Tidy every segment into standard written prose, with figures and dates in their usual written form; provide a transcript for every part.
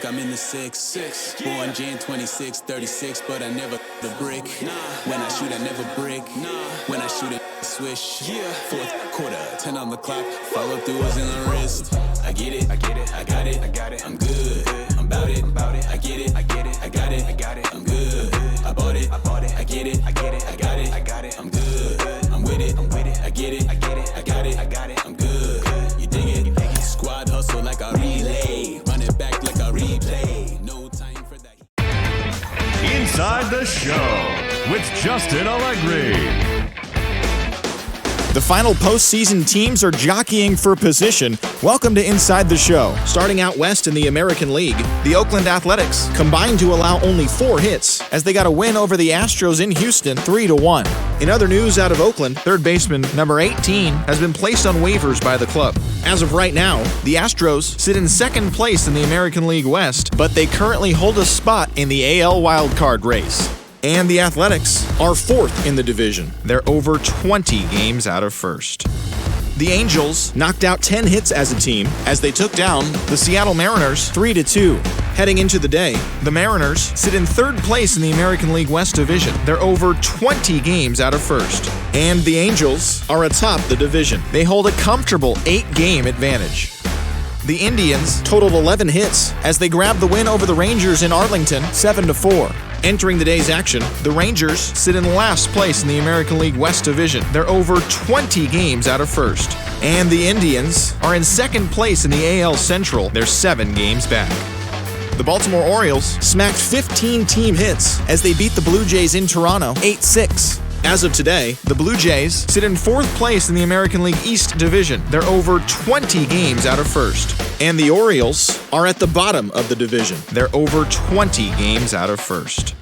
I'm in the six. Born Jan 26, 36, but I never the brick. When I shoot, I never brick. When I shoot, it swish. Fourth quarter, 10 on the clock. Follow through is in the wrist. I get it, I got it. I'm good, I'm about it. I get it, I got it. I'm good, I bought it. I get it, I got it. I'm good, I'm with it. I get it, I got it. I'm good, you dig it. Squad hustle like a relay. Run it back like a replay. No time for that. Inside the Show with Justin Allegri. The final postseason teams are jockeying for position. Welcome to Inside the Show. Starting out west in the American League, the Oakland Athletics combined to allow only 4 hits as they got a win over the Astros in Houston 3-1. In other news out of Oakland, third baseman number 18 has been placed on waivers by the club. As of right now, the Astros sit in second place in the American League West, but they currently hold a spot in the AL wildcard race. And the Athletics are 4th in the division. They're over 20 games out of first. The Angels knocked out 10 hits as a team as they took down the Seattle Mariners 3-2. Heading into the day, the Mariners sit in third place in the American League West division. They're over 20 games out of first. And the Angels are atop the division. They hold a comfortable 8-game advantage. The Indians totaled 11 hits as they grabbed the win over the Rangers in Arlington 7-4. Entering the day's action, the Rangers sit in last place in the American League West Division. They're over 20 games out of first. And the Indians are in second place in the AL Central. They're 7 games back. The Baltimore Orioles smacked 15 team hits as they beat the Blue Jays in Toronto 8-6. As of today, the Blue Jays sit in 4th place in the American League East Division. They're over 20 games out of first. And the Orioles are at the bottom of the division. They're over 20 games out of first.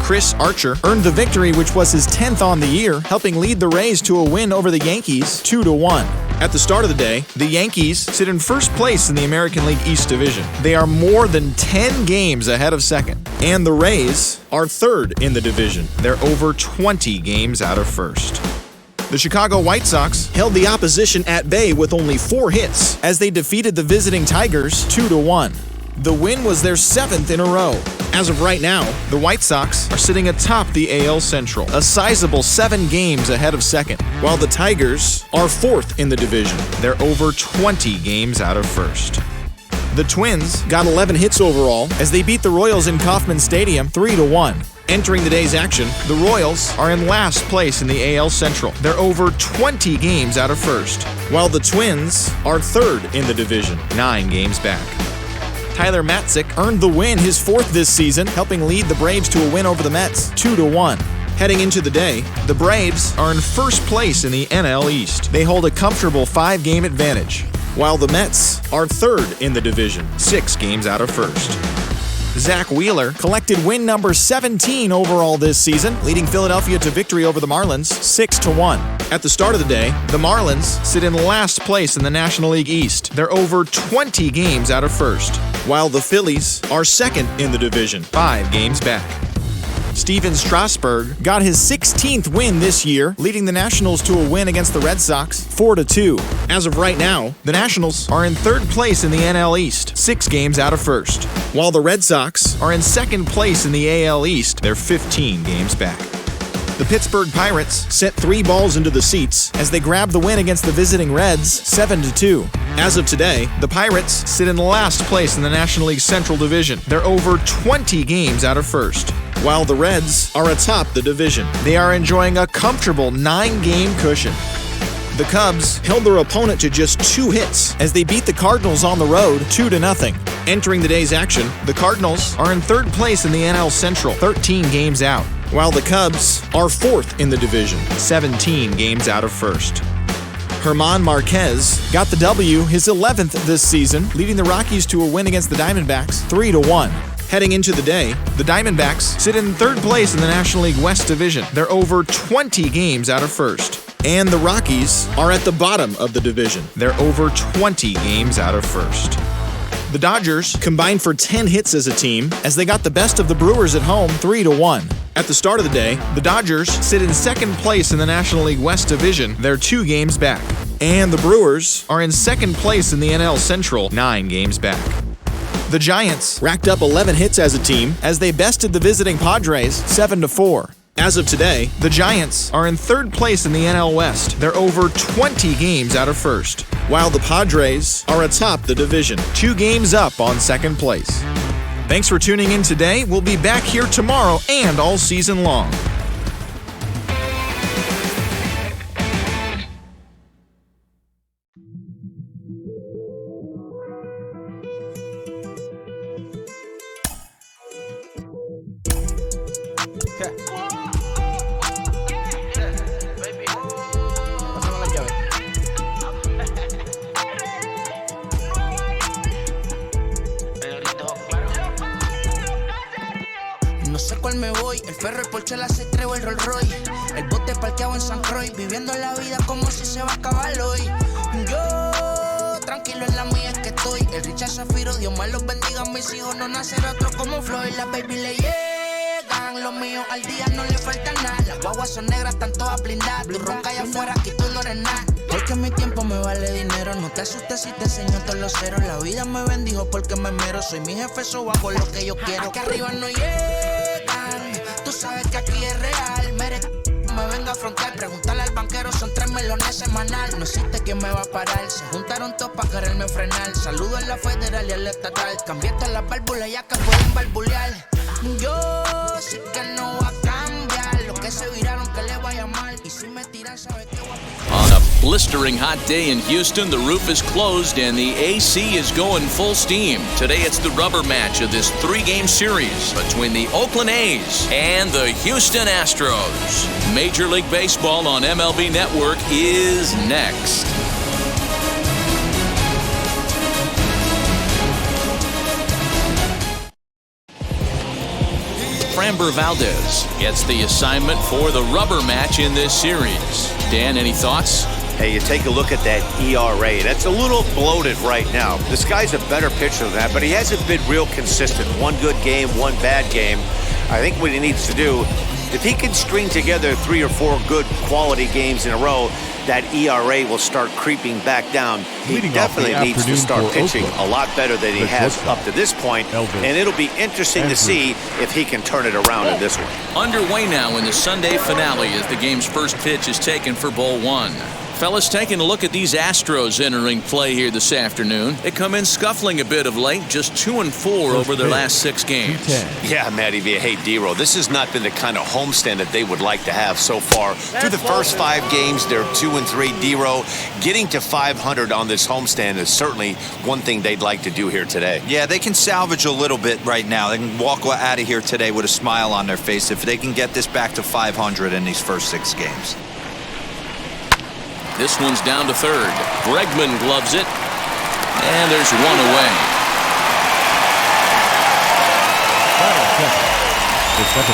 Chris Archer earned the victory, which was his 10th on the year, helping lead the Rays to a win over the Yankees 2-1. At the start of the day, the Yankees sit in first place in the American League East Division. They are more than 10 games ahead of second. And the Rays are 3rd in the division. They're over 20 games out of first. The Chicago White Sox held the opposition at bay with only 4 hits as they defeated the visiting Tigers 2-1. The win was their 7th in a row. As of right now, the White Sox are sitting atop the AL Central, a sizable 7 games ahead of second, while the Tigers are 4th in the division. They're over 20 games out of first. The Twins got 11 hits overall as they beat the Royals in Kauffman Stadium 3-1. Entering the day's action, the Royals are in last place in the AL Central. They're over 20 games out of first, while the Twins are 3rd in the division, 9 games back. Tyler Matzik earned the win, his 4th this season, helping lead the Braves to a win over the Mets 2-1. Heading into the day, the Braves are in first place in the NL East. They hold a comfortable 5-game advantage, while the Mets are 3rd in the division, 6 games out of first. Zach Wheeler collected win number 17 overall this season, leading Philadelphia to victory over the Marlins 6-1. At the start of the day, the Marlins sit in last place in the National League East. They're over 20 games out of first, while the Phillies are 2nd in the division, 5 games back. Steven Strasburg got his 16th win this year, leading the Nationals to a win against the Red Sox 4-2. As of right now, the Nationals are in 3rd place in the NL East, 6 games out of first, while the Red Sox are in 2nd place in the AL East. They're 15 games back. The Pittsburgh Pirates sent 3 balls into the seats as they grabbed the win against the visiting Reds 7-2. As of today, the Pirates sit in last place in the National League Central Division. They're over 20 games out of first, while the Reds are atop the division. They are enjoying a comfortable 9-game cushion. The Cubs held their opponent to just 2 hits as they beat the Cardinals on the road 2-0. Entering the day's action, the Cardinals are in 3rd place in the NL Central, 13 games out, while the Cubs are 4th in the division, 17 games out of first. German Marquez got the W, his 11th this season, leading the Rockies to a win against the Diamondbacks 3-1. Heading into the day, the Diamondbacks sit in 3rd place in the National League West Division. They're over 20 games out of first. And the Rockies are at the bottom of the division. They're over 20 games out of first. The Dodgers combined for 10 hits as a team as they got the best of the Brewers at home 3-1. At the start of the day, the Dodgers sit in 2nd place in the National League West Division. They're 2 games back. And the Brewers are in 2nd place in the NL Central, 9 games back. The Giants racked up 11 hits as a team as they bested the visiting Padres 7-4. As of today, the Giants are in third place in the NL West. They're over 20 games out of first, while the Padres are atop the division, 2 games up on second place. Thanks for tuning in today. We'll be back here tomorrow and all season long. No sé cuál me voy, el ferro, el Porsche, la C3 o el Rolls Royce. El bote parqueado en San Croix, viviendo la vida como si se va a acabar hoy. Yo, tranquilo en la mía es que estoy. El Richard Zafiro, Dios más los bendiga, mis hijos no nacer otro como Floyd. Las baby le llegan, los míos al día no le falta nada. Las guaguas son negras, están todas blindadas. Tú ronca allá afuera, aquí tú no eres nada. Porque mi tiempo me vale dinero, no te asustes si te enseño todos los ceros. La vida me bendijo porque me mero, soy mi jefe, so hago lo que yo quiero. Aquí arriba no llegan, tú sabes que aquí es real. Me venga a frontear, preguntarle al banquero, son 3 melones semanal. No existe quien me va a parar, se juntaron todos para quererme frenar. Saludo a la federal y al estatal, cambié todas las válvulas ya que pueden barbulear. Yo sé que no va a cambiar, lo que se viraron que le vaya mal. Y si me tiran, sabe que voy a... On a blistering hot day in Houston, the roof is closed and the AC is going full steam. Today it's the rubber match of this 3-game series between the Oakland A's and the Houston Astros. Major League Baseball on MLB Network is next. Framber Valdez gets the assignment for the rubber match in this series. Dan, any thoughts? Hey, you take a look at that ERA. That's a little bloated right now. This guy's a better pitcher than that, but he hasn't been real consistent. One good game, one bad game. I think what he needs to do, if he can string together 3 or 4 good quality games in a row, that ERA will start creeping back down. He definitely needs to start pitching a lot better than he has up to this point, and it'll be interesting to see if he can turn it around in this one. Underway now in the Sunday finale as the game's first pitch is taken for ball 1. Fellas, taking a look at these Astros entering play here this afternoon. They come in scuffling a bit of late, just 2-4 over their last 6 games. Yeah, Matty V. Hey, D-Roll, this has not been the kind of homestand that they would like to have so far. Through the first 5 games, they're 2-3. D-Roll, getting to 500 on this homestand is certainly one thing they'd like to do here today. Yeah, they can salvage a little bit right now. They can walk out of here today with a smile on their face if they can get this back to 500 in these first 6 games. This one's down to third. Bregman gloves it. And there's one away.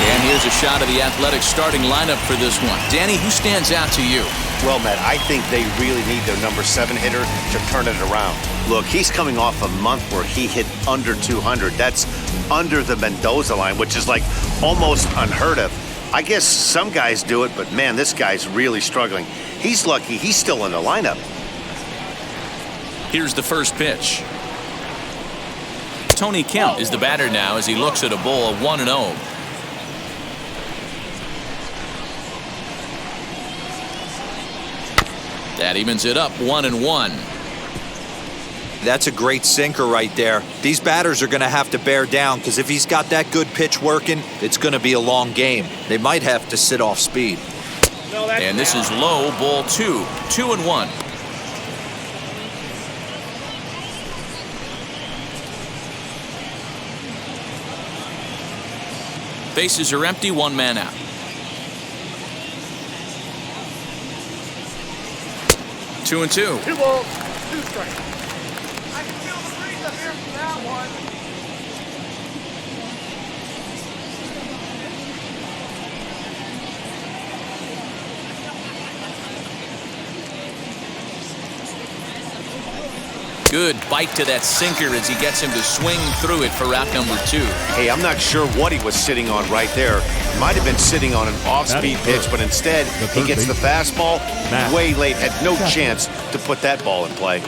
And here's a shot of the Athletics starting lineup for this one. Danny, who stands out to you? Well, Matt, I think they really need their number 7 hitter to turn it around. Look, he's coming off a month where he hit under 200. That's under the Mendoza line, which is like almost unheard of. I guess some guys do it, but man, this guy's really struggling. He's lucky he's still in the lineup. Here's the first pitch. Tony Kemp is the batter now as he looks at a bowl of 1-0. That evens it up 1-1. That's a great sinker right there. These batters are going to have to bear down because if he's got that good pitch working, it's going to be a long game. They might have to sit off speed. And this is low, ball 2, 2-1. Bases are empty, 1 man out. 2-2. 2 balls, 2 strikes. I can feel the breeze up here from that one. Good bite to that sinker as he gets him to swing through it for out number 2. Hey, I'm not sure what he was sitting on right there. Might have been sitting on an off-speed pitch, but instead he gets the fastball way late, had no chance to put that ball in play.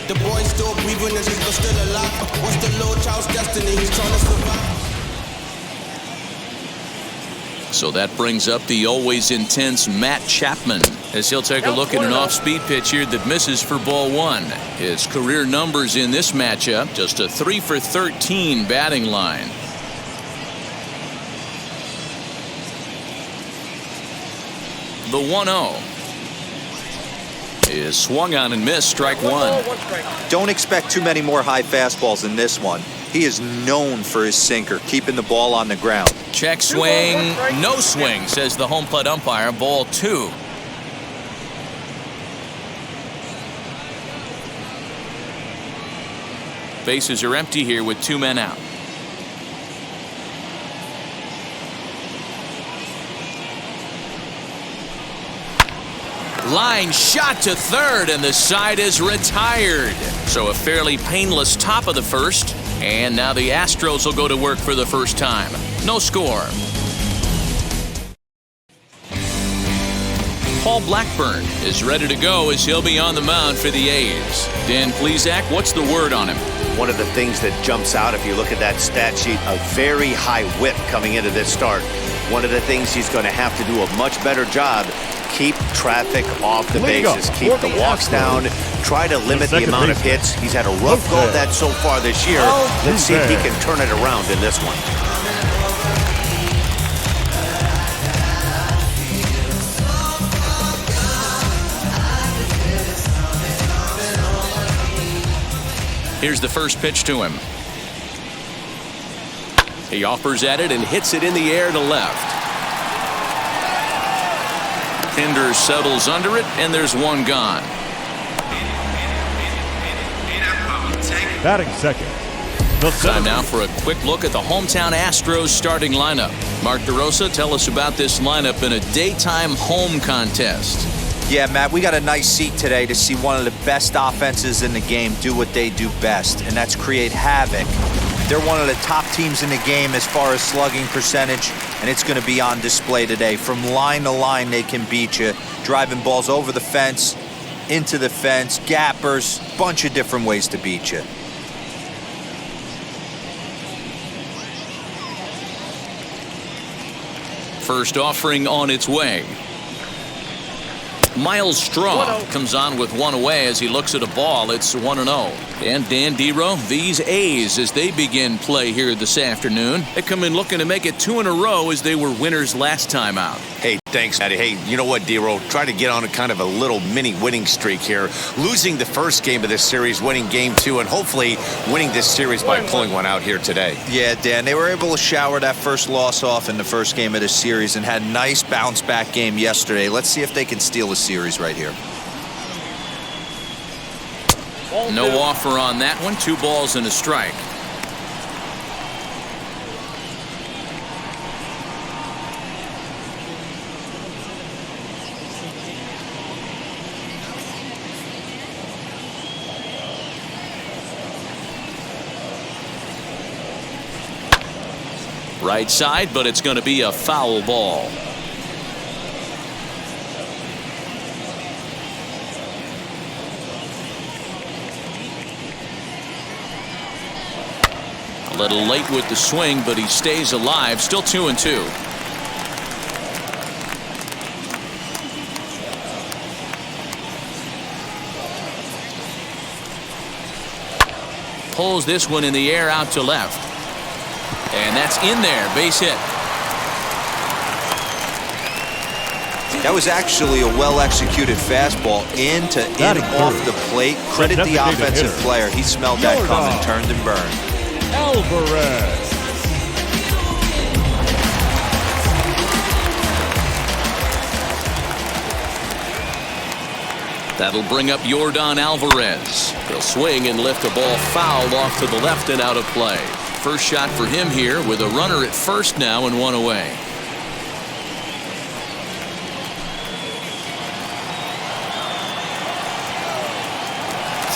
The boy's still breathing and he's still alive. What's the little child's destiny? He's trying to survive. So that brings up the always intense Matt Chapman as he'll take a look at an off-speed pitch here that misses for ball one. His career numbers in this matchup, just a 3 for 13 batting line. The 1-0 is swung on and missed, strike one. Don't expect too many more high fastballs in this one. He is known for his sinker, keeping the ball on the ground. Check swing, no swing, says the home plate umpire. Ball two. Bases are empty here with 2 men out. Line shot to third, and the side is retired. So a fairly painless top of the first. And now the Astros will go to work for the first time. No score. Paul Blackburn is ready to go as he'll be on the mound for the A's. Dan Plesac, what's the word on him? One of the things that jumps out if you look at that stat sheet, a very high whip coming into this start. One of the things he's going to have to do a much better job, keep traffic off the bases, keep the walks down, try to limit the amount of hits. He's had a rough go of that so far this year. Let's see if he can turn it around in this one. Here's the first pitch to him. He offers at it and hits it in the air to left. Pinder settles under it, and there's one gone. Batting second. Time now for a quick look at the hometown Astros starting lineup. Mark DeRosa, tell us about this lineup in a daytime home contest. Yeah, Matt, we got a nice seat today to see one of the best offenses in the game do what they do best, and that's create havoc. They're one of the top teams in the game as far as slugging percentage, and it's going to be on display today. From line to line, they can beat you, driving balls over the fence, into the fence, gappers, bunch of different ways to beat you. First offering on its way. Miles Straw comes on with one away as he looks at a ball. It's 1-0. And Dan Dero, these A's, as they begin play here this afternoon, they come in looking to make it 2 in a row as they were winners last time out. Hey, thanks, Matty. Hey, you know what, Dero? Try to get on a kind of a little mini winning streak here. Losing the first game of this series, winning game 2, and hopefully winning this series by pulling one out here today. Yeah, Dan, they were able to shower that first loss off in the first game of this series and had a nice bounce-back game yesterday. Let's see if they can steal the series right here. No offer on that one. 2 balls and a strike. Right side, but it's going to be a foul ball. A little late with the swing, but he stays alive. Still 2-2. Pulls this one in the air out to left. And that's in there. Base hit. That was actually a well-executed fastball in off the plate. Credit the offensive player. He smelled that coming, turned and burned. Alvarez. That'll bring up Yordan Alvarez. He'll swing and lift a ball foul off to the left and out of play. First shot for him here with a runner at first now and 1 away.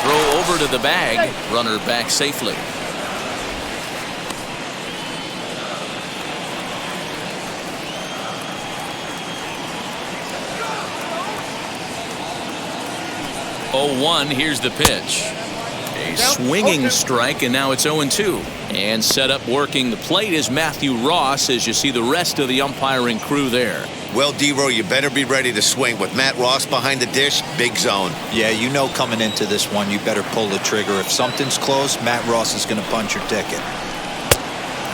Throw over to the bag. Runner back safely. Oh, 1. Here's the pitch. swinging strike, and now it's 0-2. And set up working the plate is Matthew Ross, as you see the rest of the umpiring crew there. Well, D-Row, you better be ready to swing. With Matt Ross behind the dish, big zone. Yeah, you know coming into this one, you better pull the trigger. If something's close, Matt Ross is going to punch your ticket.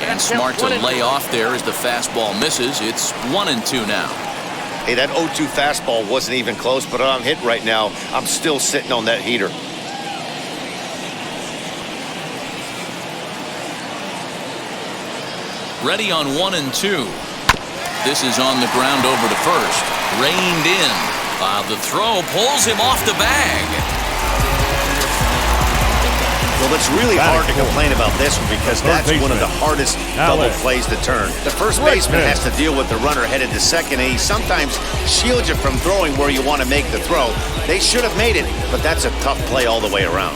And smart to lay off there as the fastball misses. It's 1-2 now. Hey, that 0-2 fastball wasn't even close, but I'm hit right now. I'm still sitting on that heater. Ready on 1-2. This is on the ground over to first. Reined in. The throw pulls him off the bag. Well, it's really hard to complain about this one because that's one of the hardest double plays to turn. The first baseman has to deal with the runner headed to second, and he sometimes shields you from throwing where you want to make the throw. They should have made it, but that's a tough play all the way around.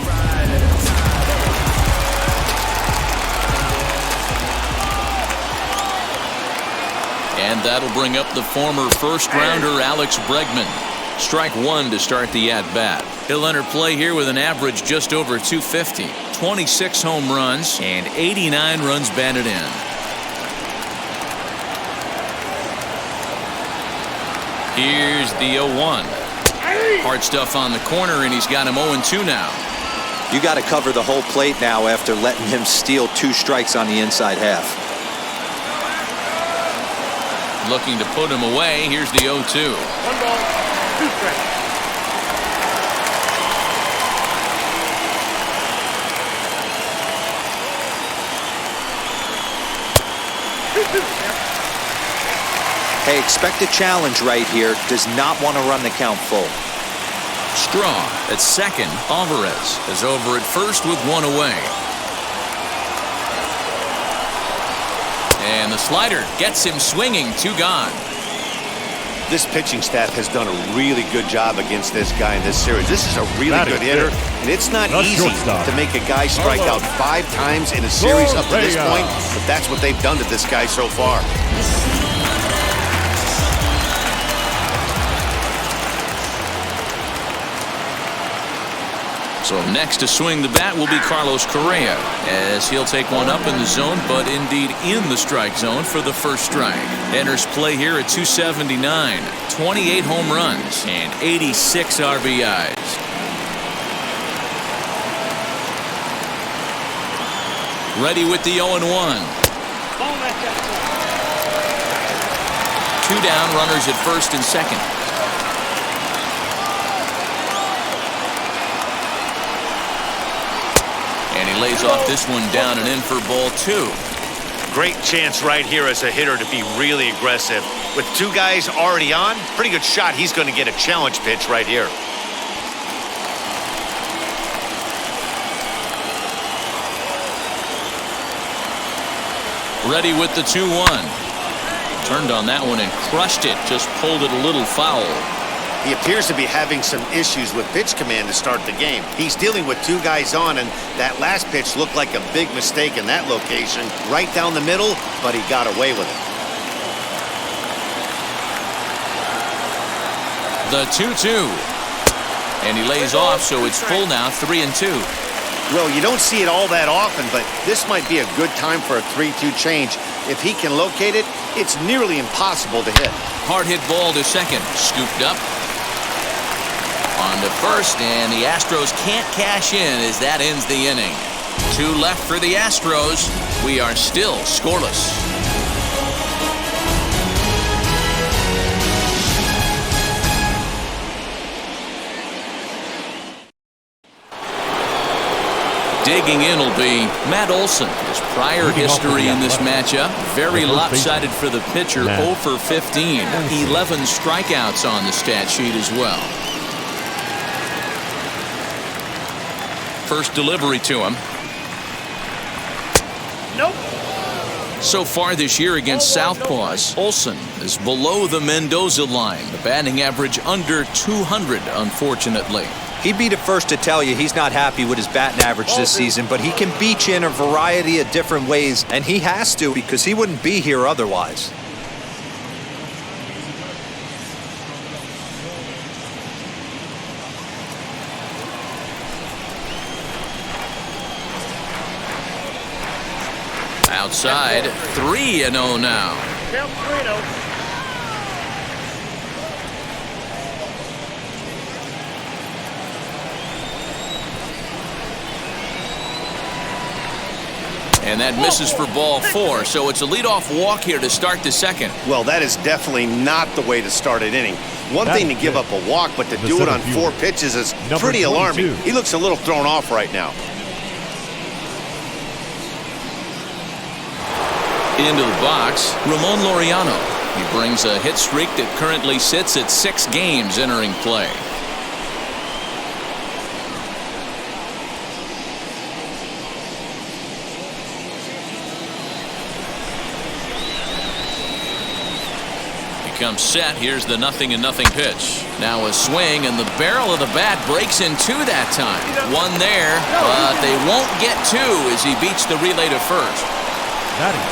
And that'll bring up the former first-rounder Alex Bregman. Strike one to start the at-bat. He'll enter play here with an average just over 250. 26 home runs and 89 runs batted in. Here's the 0-1. Hard stuff on the corner, and he's got him 0-2 now. You got to cover the whole plate now after letting him steal 2 strikes on the inside half. Looking to put him away. Here's the 0-2. 1 ball, 2 strikes. Hey, expect a challenge right here. Does not want to run the count full. Straw at second. Alvarez is over at first with 1 away. And the slider gets him swinging. 2 gone. This pitching staff has done a really good job against this guy in this series. This is a really good hitter, and it's not easy to make a guy strike out 5 times in a series up to this point, but that's what they've done to this guy so far. So next to swing the bat will be Carlos Correa, as he'll take one up in the zone, but indeed in the strike zone for the first strike. Enters play here at 279, 28 home runs, and 86 RBIs. Ready with the 0-1. 2 down, runners at first and second. Lays off this one down and in for ball 2. Great chance right here as a hitter to be really aggressive. With 2 guys already on, pretty good shot. He's going to get a challenge pitch right here. Ready with the 2-1. Turned on that one and crushed it. Just pulled it a little foul. He appears to be having some issues with pitch command to start the game. He's dealing with 2 guys on, and that last pitch looked like a big mistake in that location. Right down the middle, but he got away with it. The 2-2. And he lays off, so it's full now, 3-2. Well, you don't see it all that often, but this might be a good time for a 3-2 change. If he can locate it, it's nearly impossible to hit. Hard hit ball to second. Scooped up. On to first, and the Astros can't cash in as that ends the inning. 2 left for the Astros. We are still scoreless. Digging in will be Matt Olson. His prior history in this matchup, very lopsided for the pitcher, 0 for 15. 11 strikeouts on the stat sheet as well. First delivery to him. Nope. So far this year against Southpaws, Olson is below the Mendoza line. The batting average under 200, unfortunately. He'd be the first to tell you he's not happy with his batting average this season, but he can beat you in a variety of different ways, and he has to because he wouldn't be here otherwise. Outside, 3-0 now. Count 3-0. And that misses for ball 4, so it's a leadoff walk here to start the second. Well, that is definitely not the way to start an inning. One thing to give up a walk, but to do it on 4 pitches is pretty alarming. He looks a little thrown off right now. Into the box, Ramon Laureano. He brings a hit streak that currently sits at 6 games entering play. Comes set. Here's the 0-0 pitch. Now a swing, and the barrel of the bat breaks in 2 that time. 1 there, but they won't get 2 as he beats the relay to first.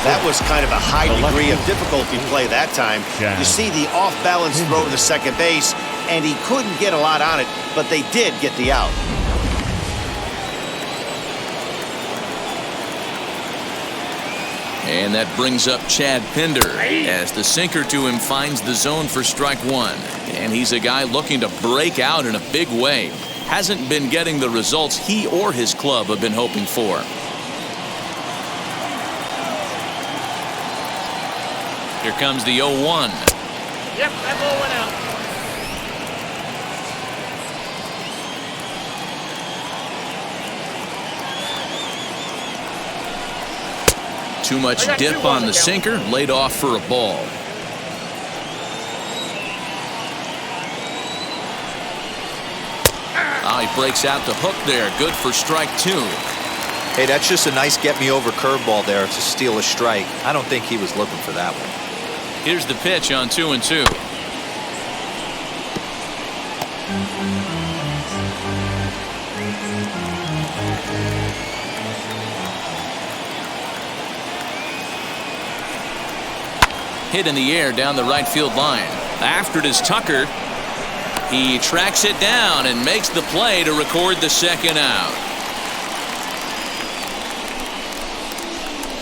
That was kind of a high degree of difficulty play that time. You see the off-balance throw to the second base, and he couldn't get a lot on it, but they did get the out. And that brings up Chad Pinder as the sinker to him finds the zone for strike 1. And he's a guy looking to break out in a big way. Hasn't been getting the results he or his club have been hoping for. Here comes the 0-1. Yep, that ball went out. Too much dip on the sinker, laid off for a ball. He breaks out the hook there. Good for strike 2. Hey, that's just a nice get-me-over curveball there to steal a strike. I don't think he was looking for that one. Here's the pitch on 2-2. Hit in the air down the right field line. After it is Tucker. He tracks it down and makes the play to record the second out.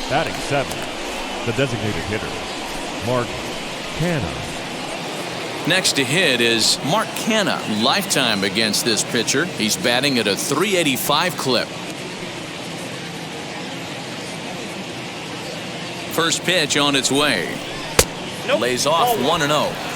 Batting 7, the designated hitter, Mark Canha. Next to hit is Mark Canha. Lifetime against this pitcher. He's batting at a .385 clip. First pitch on its way. Nope. Lays off 1-0.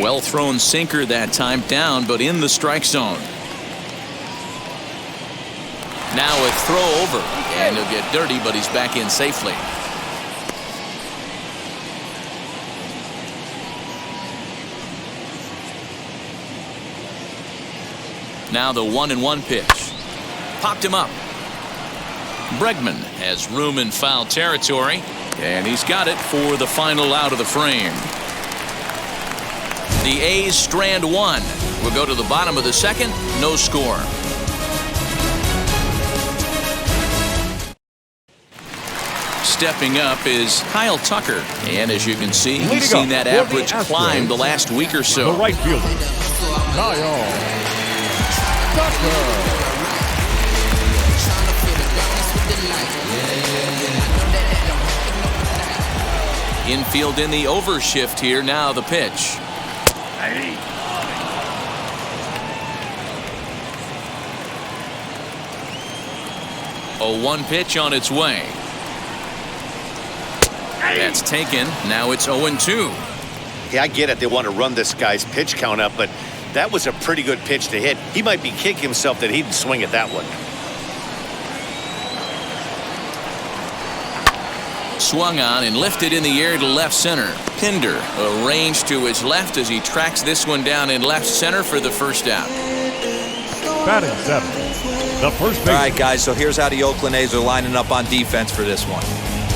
Well thrown sinker that time, down but in the strike zone. Now a throw over, and he'll get dirty, but he's back in safely. Now the 1-1 pitch. Popped him up. Bregman has room in foul territory, and he's got it for the final out of the frame. The A's strand 1. We'll go to the bottom of the second. No score. Stepping up is Kyle Tucker. And as you can see, he's seen that average climb the last week or so. The right fielder, Kyle Tucker. Infield in the overshift here. Now the pitch. 0-1 pitch on its way. That's taken. Now it's 0-2. Yeah, I get it. They want to run this guy's pitch count up, but that was a pretty good pitch to hit. He might be kicking himself that he didn't swing at that one. Swung on and lifted in the air to left center. Pinder arranged to his left as he tracks this one down in left center for the first out. Batting 7, the first base. All right, guys, so here's how the Oakland A's are lining up on defense for this one.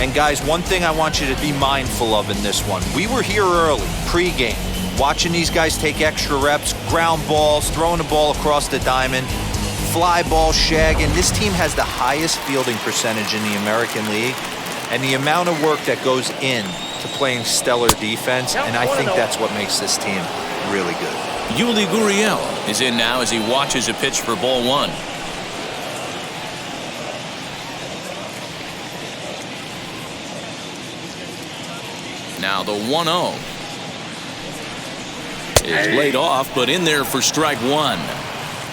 And, guys, one thing I want you to be mindful of in this one. We were here early, pregame, watching these guys take extra reps, ground balls, throwing the ball across the diamond, fly ball, shagging. This team has the highest fielding percentage in the American League. And the amount of work that goes in to playing stellar defense, and I think that's what makes this team really good. Yuli Gurriel is in now as he watches a pitch for ball one. Now the 1-0 is laid off, but in there for strike one.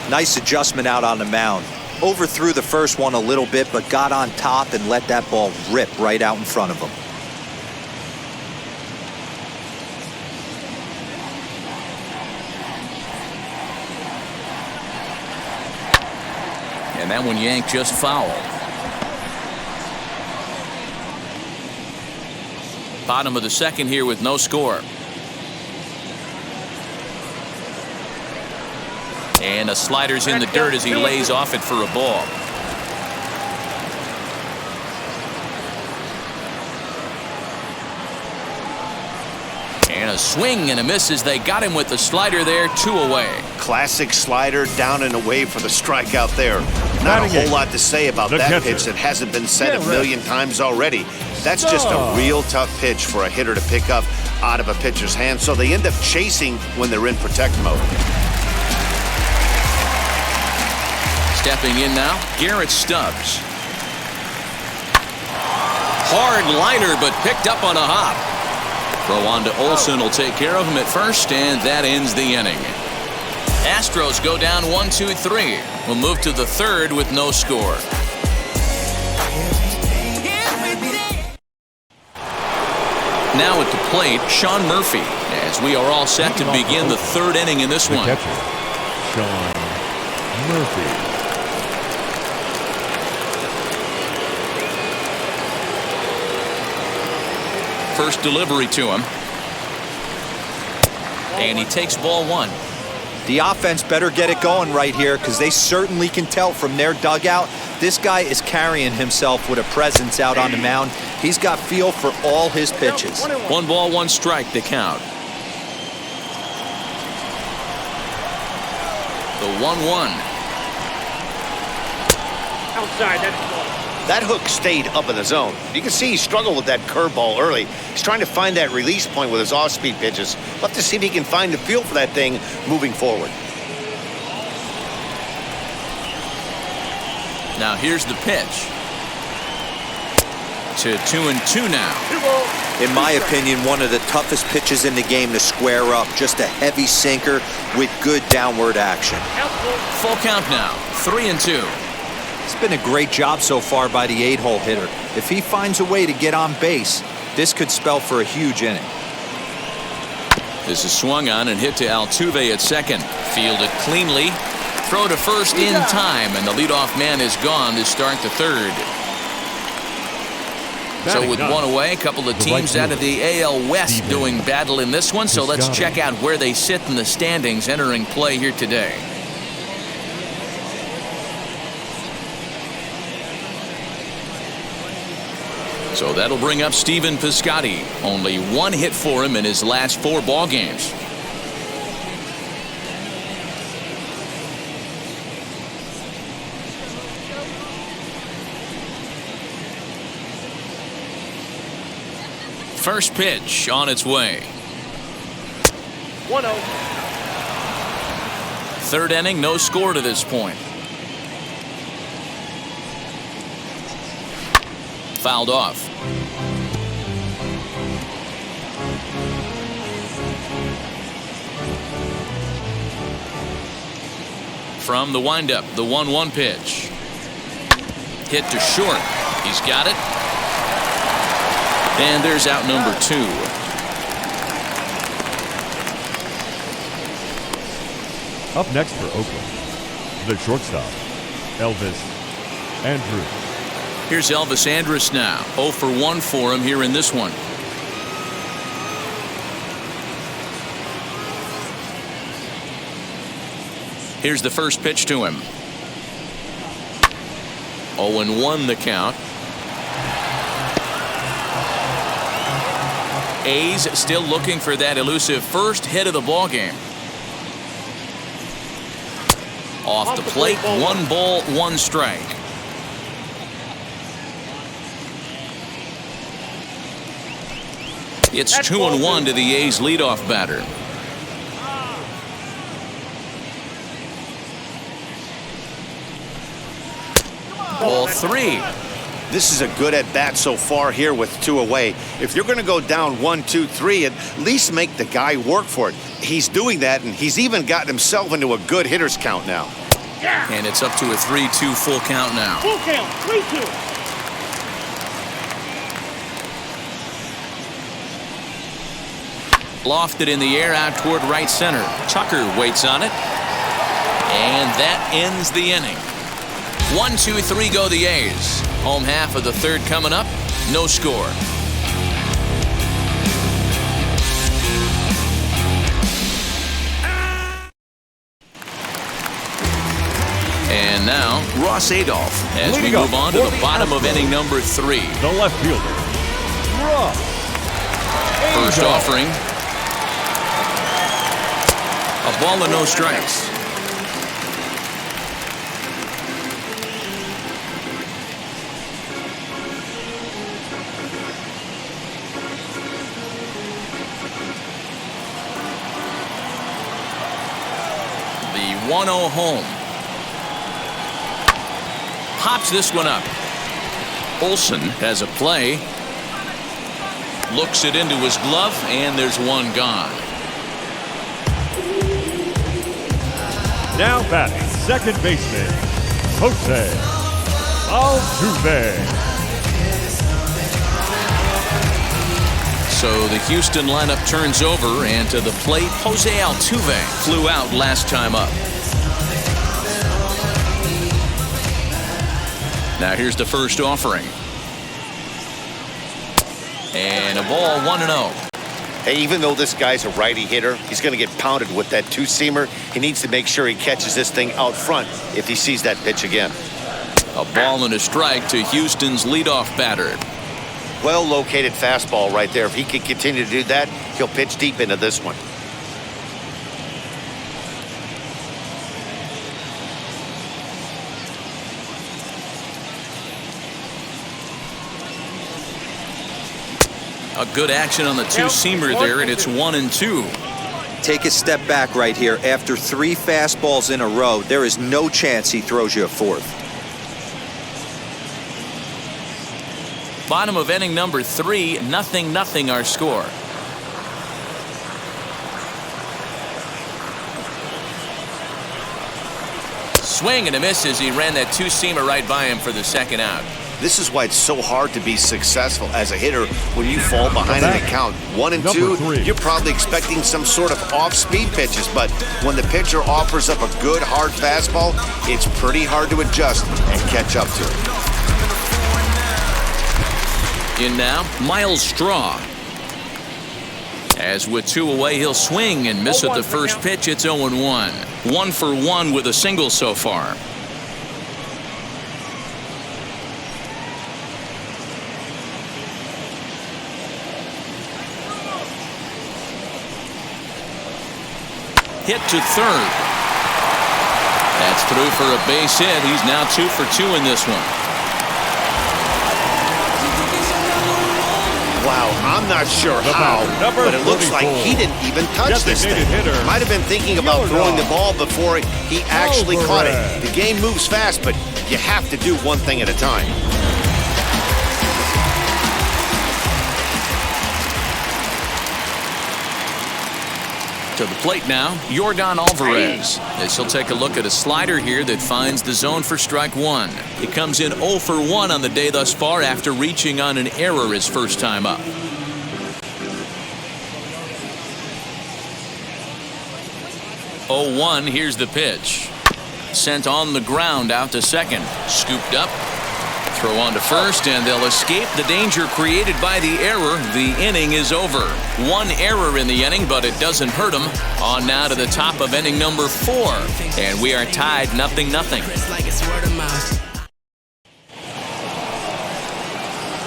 Nice adjustment out on the mound. Overthrew the first one a little bit, but got on top and let that ball rip right out in front of him. And that one yanked just foul. Bottom of the second here with no score. And a slider's in the dirt as he lays off it for a ball. And a swing and a miss as they got him with the slider there, 2 away. Classic slider, down and away for the strikeout there. Not a whole lot to say about that pitch that hasn't been said a million times already. That's just a real tough pitch for a hitter to pick up out of a pitcher's hand, so they end up chasing when they're in protect mode. Stepping in now, Garrett Stubbs. Hard liner, but picked up on a hop. Throw on to Olsen will take care of him at first, and that ends the inning. Astros go down 1-2-3. We'll move to the third with no score. Now at the plate, Sean Murphy, as we are all set to begin the third inning in this one. Catcher, Sean Murphy. First delivery to him. And he takes ball one. The offense better get it going right here, because they certainly can tell from their dugout this guy is carrying himself with a presence out on the mound. He's got feel for all his pitches. 1 ball, 1 strike to count. The 1-1. Outside, that's ball. That hook stayed up in the zone. You can see he struggled with that curveball early. He's trying to find that release point with his off-speed pitches. We'll have to see if he can find the feel for that thing moving forward. Now here's the pitch. To 2-2 now. In my opinion, one of the toughest pitches in the game to square up. Just a heavy sinker with good downward action. Full count now. 3-2. It's been a great job so far by the 8-hole hitter. If he finds a way to get on base, this could spell for a huge inning. This is swung on and hit to Altuve at second. Fielded cleanly. Throw to first in time, and the leadoff man is gone to start the third. So with one away, a couple of teams out of the AL West doing battle in this one. So let's check out where they sit in the standings entering play here today. So that'll bring up Stephen Piscotty. Only 1 hit for him in his last 4 ball games. First pitch on its way. 1-0. Third inning, no score to this point. Fouled off. From the windup, the 1-1 pitch. Hit to short. He's got it. And there's out number 2. Up next for Oakland, the shortstop, Elvis Andrus. Here's Elvis Andrus now. 0 for 1 for him here in this one. Here's the first pitch to him. 0-1 the count. A's still looking for that elusive first hit of the ball game. Off the plate, 1 ball, 1 strike. It's 2-1 to the A's leadoff batter. Ball 3. This is a good at-bat so far here with 2 away. If you're going to go down 1, 2, 3, at least make the guy work for it. He's doing that, and he's even gotten himself into a good hitter's count now. And it's up to a 3-2 full count now. Full count, 3-2. Lofted in the air out toward right center. Tucker waits on it. And that ends the inning. 1, 2, 3 go the A's. Home half of the third coming up. No score. And now, Ross Adolph as we move on to the bottom of inning number 3. The left fielder, Ross First Adolph. offering. A ball and no strikes. The 1-0 home. Pops this one up. Olsen has a play. Looks it into his glove, and there's one gone. Now batting, second baseman, Jose Altuve. So the Houston lineup turns over, and to the plate, Jose Altuve flew out last time up. Now here's the first offering. And a ball 1-0. Hey, even though this guy's a righty hitter, he's going to get pounded with that 2-seamer. He needs to make sure he catches this thing out front if he sees that pitch again. A ball and a strike to Houston's leadoff batter. Well-located fastball right there. If he can continue to do that, he'll pitch deep into this one. A good action on the 2-seamer there, and it's 1-2. Take a step back right here. After 3 fastballs in a row, there is no chance he throws you a 4th. Bottom of inning number 3, 0-0 our score. Swing and a miss as he ran that 2-seamer right by him for the second out. This is why it's so hard to be successful as a hitter when you fall behind in the count. 1 and 2, you're probably expecting some sort of off-speed pitches, but when the pitcher offers up a good hard fastball, it's pretty hard to adjust and catch up to it. In now, Miles Straw. As with 2 away, he'll swing and miss at the first pitch. It's 0-1. 1 for 1 with a single so far. Hit to third. That's through for a base hit. He's now 2 for 2 in this one. Wow, I'm not sure how, but it looks like he didn't even touch this thing. Might have been thinking about throwing the ball before he actually caught it. The game moves fast, but you have to do one thing at a time. To the plate now, Yordan Alvarez. As he'll take a look at a slider here that finds the zone for strike 1. He comes in 0 for 1 on the day thus far after reaching on an error his first time up. Oh, 1, here's the pitch. Sent on the ground out to second. Scooped up. Throw on to first, and they'll escape the danger created by the error. The inning is over. 1 error in the inning, but it doesn't hurt them. On now to the top of inning number 4. And we are tied 0-0.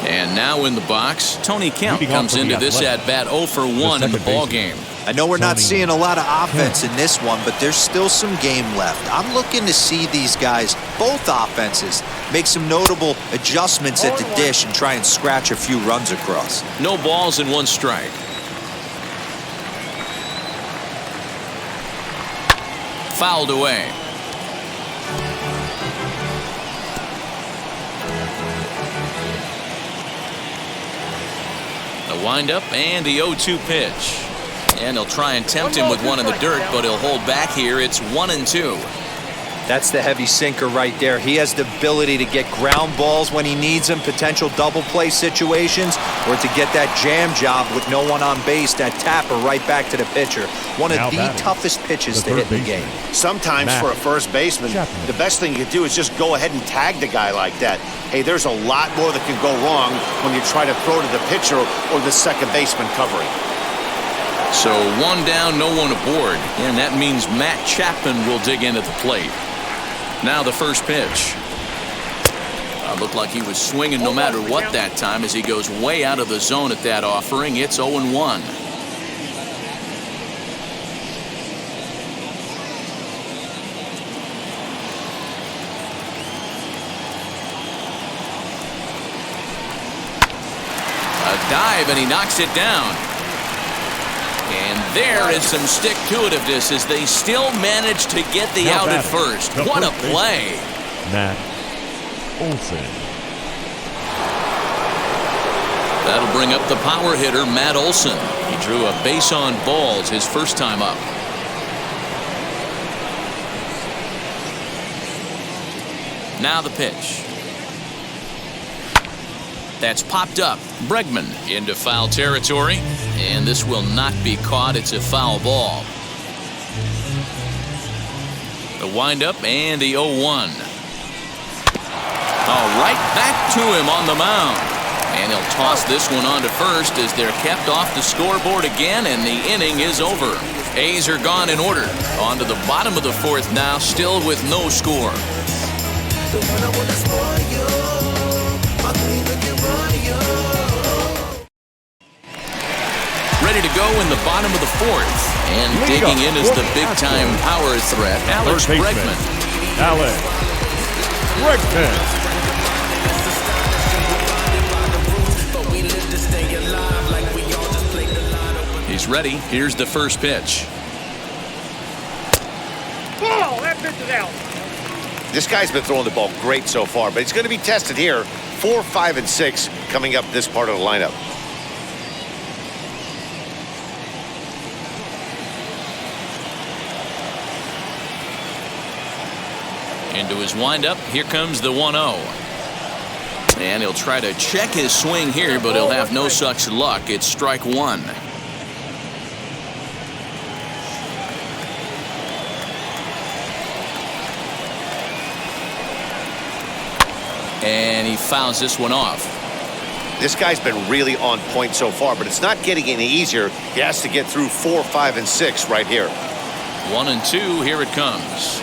And now in the box, Tony Kemp comes into this at-bat 0 for 1 in the ballgame. I know we're not seeing a lot of offense in this one, but there's still some game left. I'm looking to see these guys, both offenses, make some notable adjustments at the dish and try and scratch a few runs across. No balls and 1 strike. Fouled away. windup and the 0-2 pitch. And he'll try and tempt him with one in the dirt, but he'll hold back here. It's 1-2. That's the heavy sinker right there. He has the ability to get ground balls when he needs them, potential double play situations, or to get that jam job with no one on base, that tapper right back to the pitcher. One of the toughest pitches to hit in the game. Sometimes for a first baseman, the best thing you can do is just go ahead and tag the guy like that. Hey, there's a lot more that can go wrong when you try to throw to the pitcher or the second baseman covering. So one down, no one aboard, and that means Matt Chapman will dig in at the plate. Now the first pitch. Looked like he was swinging no matter what that time as he goes way out of the zone at that offering. It's 0-1. A dive, and he knocks it down. And there is some stick-to-itiveness as they still manage to get the out at first. What a play. Matt Olson. That'll bring up the power hitter, Matt Olson. He drew a base on balls his first time up. Now the pitch. That's popped up. Bregman into foul territory, and this will not be caught. It's a foul ball. The windup and the 0-1. Right back to him on the mound. And he'll toss this one on to first as they're kept off the scoreboard again, and the inning is over. A's are gone in order. On to the bottom of the fourth now, still with no score. Ready to go in the bottom of the fourth. And digging in is the big-time power threat, Alex Bregman. Alex Bregman. He's ready. Here's the first pitch. Oh, that pitch is out. This guy's been throwing the ball great so far, but he's going to be tested here. 4, 5, and 6 coming up this part of the lineup. Into his windup. Here comes the 1-0. And he'll try to check his swing here, but he'll have no such luck. It's strike one. And he fouls this one off. This guy's been really on point so far, but it's not getting any easier. He has to get through 4, 5, and 6 right here. 1-2. Here it comes.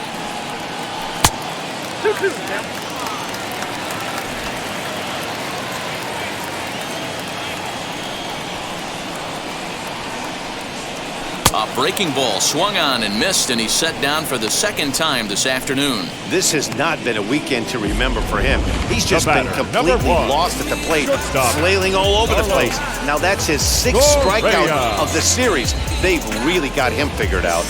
A breaking ball swung on and missed, and he's set down for the second time this afternoon. This has not been a weekend to remember for him. He's just been completely lost at the plate, flailing all over the place. Now that's his 6th strikeout of the series. They've really got him figured out.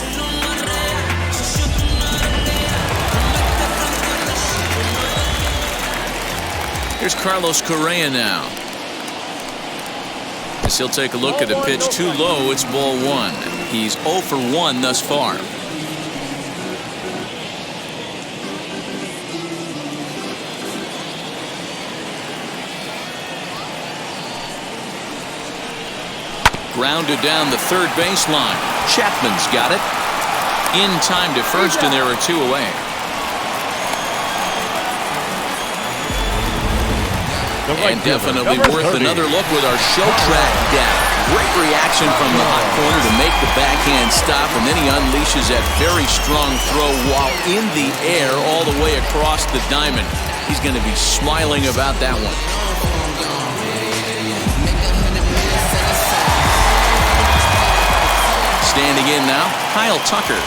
Here's Carlos Correa now. As he'll take a look at a pitch too low, it's ball one. He's 0 for 1 thus far. Grounded down the third baseline. Chapman's got it. In time to first, and there are 2 away. And definitely worth another look with our show track data. Great reaction from the hot corner to make the backhand stop, and then he unleashes that very strong throw while in the air all the way across the diamond. He's going to be smiling about that one. Standing in now, Kyle Tucker.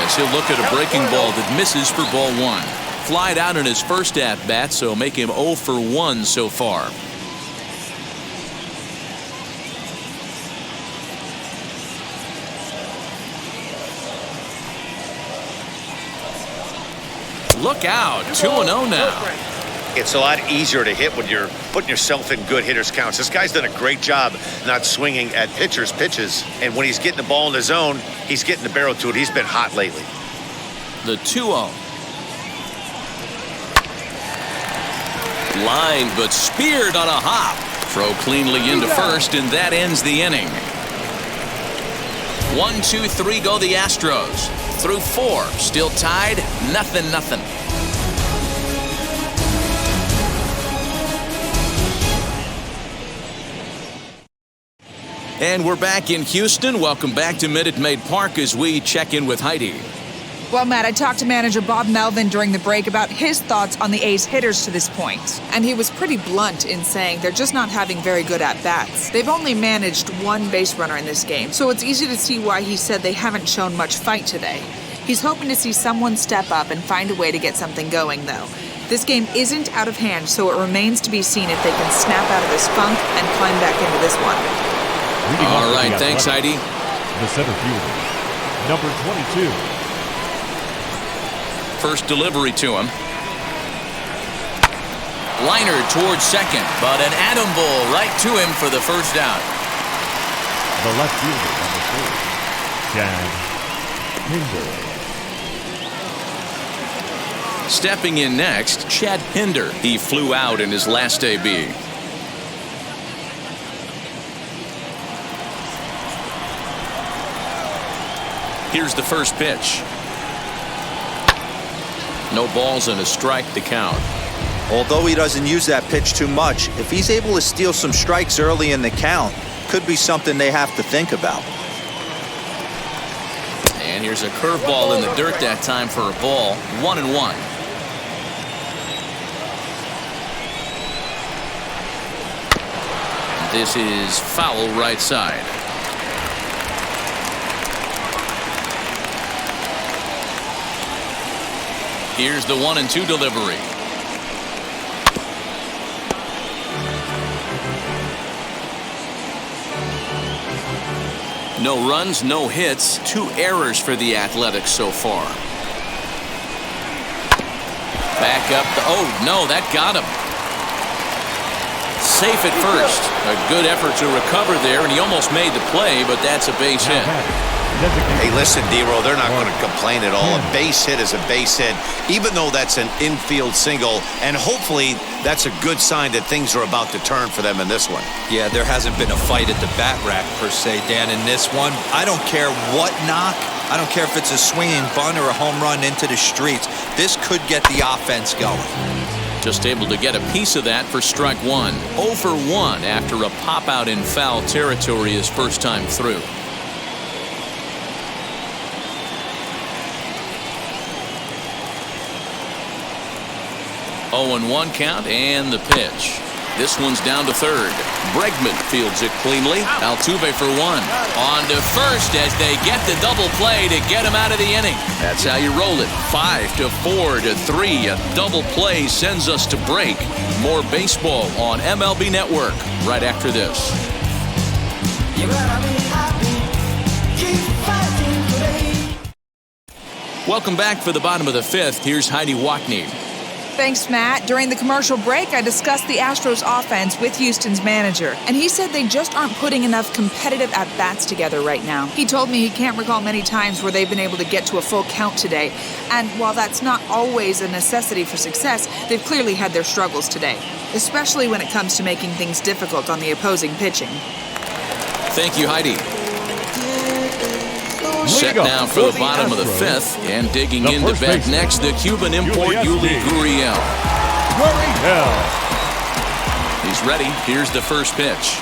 As he'll look at a breaking ball that misses for ball one. Flied out in his first at-bat, so make him 0 for 1 so far. Look out, 2-0 now. It's a lot easier to hit when you're putting yourself in good hitters' counts. This guy's done a great job not swinging at pitchers' pitches. And when he's getting the ball in the zone, he's getting the barrel to it. He's been hot lately. The 2-0. Lined but speared on a hop. Throw cleanly into first, and that ends the inning. 1, 2, 3 go the Astros. Through 4, still tied, 0-0. And we're back in Houston. Welcome back to Minute Maid Park as we check in with Heidi. Well, Matt, I talked to manager Bob Melvin during the break about his thoughts on the A's hitters to this point. And he was pretty blunt in saying they're just not having very good at-bats. They've only managed 1 base runner in this game, so it's easy to see why he said they haven't shown much fight today. He's hoping to see someone step up and find a way to get something going, though. This game isn't out of hand, so it remains to be seen if they can snap out of this funk and climb back into this one. All right, thanks, Heidi. The center fielder, number 22. First delivery to him. Liner towards second, but an atom ball right to him for the first out. The left fielder, number 4, Chad Pinder. Stepping in next, Chad Pinder. He flew out in his last AB. Here's the first pitch. No balls and a strike to count. Although he doesn't use that pitch too much, if he's able to steal some strikes early in the count, could be something they have to think about. And here's a curveball in the dirt that time for a ball. 1-1. This is foul right side. Here's the 1-2 delivery. No runs, no hits, 2 errors for the Athletics so far. Back up. Oh, no, that got him. Safe at first. A good effort to recover there, and he almost made the play, but that's a base hit. Hey, listen, D-Roll, they're not going to complain at all. A base hit is a base hit, even though that's an infield single, and hopefully that's a good sign that things are about to turn for them in this one. Yeah, there hasn't been a fight at the bat rack, per se, Dan, in this one. I don't care what knock. I don't care if it's a swinging bunt or a home run into the streets. This could get the offense going. Just able to get a piece of that for strike 1. 0 for 1 after a pop-out in foul territory his first time through. 0-1 count and the pitch. This one's down to third. Bregman fields it cleanly. Altuve for 1. On to first as they get the double play to get him out of the inning. That's how you roll it. 5-4-3. A double play sends us to break. More baseball on MLB Network right after this. Welcome back for the bottom of the 5th. Here's Heidi Wackney. Thanks, Matt. During the commercial break, I discussed the Astros offense with Houston's manager, and he said they just aren't putting enough competitive at-bats together right now. He told me he can't recall many times where they've been able to get to a full count today, and while that's not always a necessity for success, they've clearly had their struggles today, especially when it comes to making things difficult on the opposing pitching. Thank you, Heidi. Set now for the bottom of the 5th, and digging into bat next, the Cuban import Yuli Gurriel. He's ready. Here's the first pitch.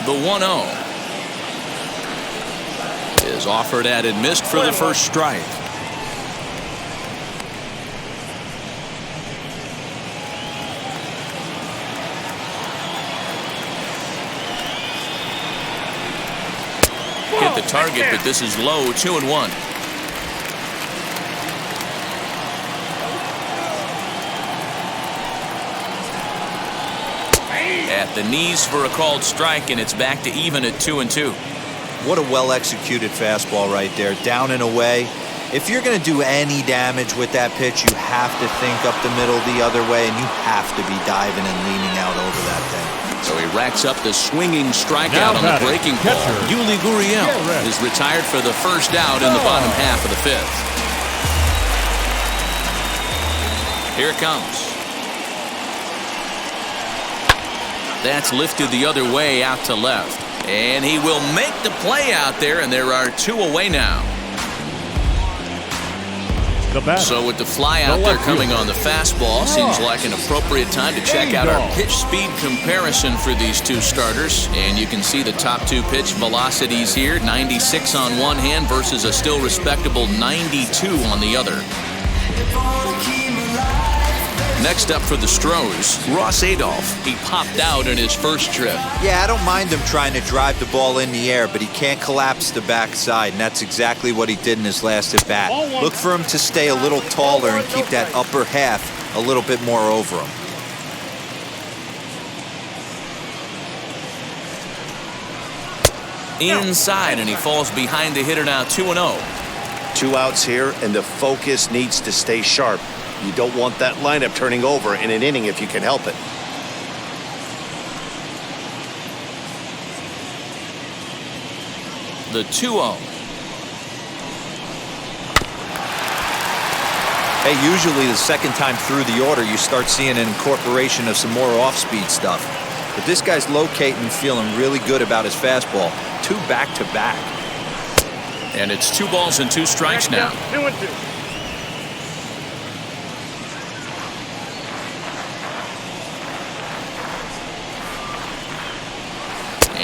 The 1-0. Is offered at and missed for the first strike. Hit the target, but this is low. 2-1. At the knees for a called strike, and it's back to even at 2-2. What a well-executed fastball right there, down and away. If you're going to do any damage with that pitch, you have to think up the middle the other way, and you have to be diving and leaning out over that thing. So he racks up the swinging strikeout on the breaking ball. Yuli Gurriel is retired for the first out in the bottom half of the fifth. Here it comes. That's lifted the other way out to left. And he will make the play out there, and there are 2 away now. So with the fly out there coming on the fastball, seems like an appropriate time to check out our pitch speed comparison for these 2 starters. And you can see the top 2 pitch velocities here, 96 on one hand versus a still respectable 92 on the other. Next up for the Stros, Ross Adolph. He popped out in his first trip. Yeah, I don't mind him trying to drive the ball in the air, but he can't collapse the backside, and that's exactly what he did in his last at-bat. Look for him to stay a little taller and keep that upper half a little bit more over him. Inside, and he falls behind the hitter now, 2-0. 2 outs here, and the focus needs to stay sharp. You don't want that lineup turning over in an inning if you can help it. The 2-0. Hey, usually the second time through the order, you start seeing an incorporation of some more off-speed stuff. But this guy's locating, feeling really good about his fastball. 2 back-to-back. And it's 2 balls and 2 strikes now. 2-2.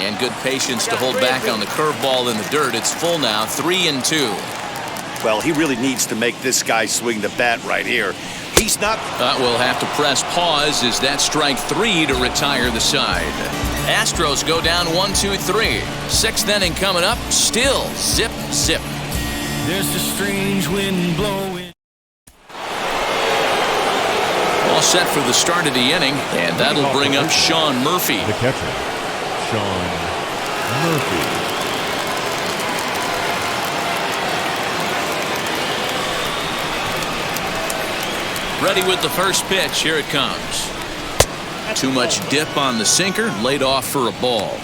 And good patience to hold back on the curveball in the dirt. It's full now, 3-2. Well, he really needs to make this guy swing the bat right here. He's not. We'll have to press pause as that strike 3 to retire the side. Astros go down 1-2-3. 6th inning coming up. Still zip, zip. There's a strange wind blowing. All set for the start of the inning, and that'll bring up Sean Murphy. The catcher, Sean Murphy. Ready with the first pitch. Here it comes. Too much dip on the sinker, laid off for a ball.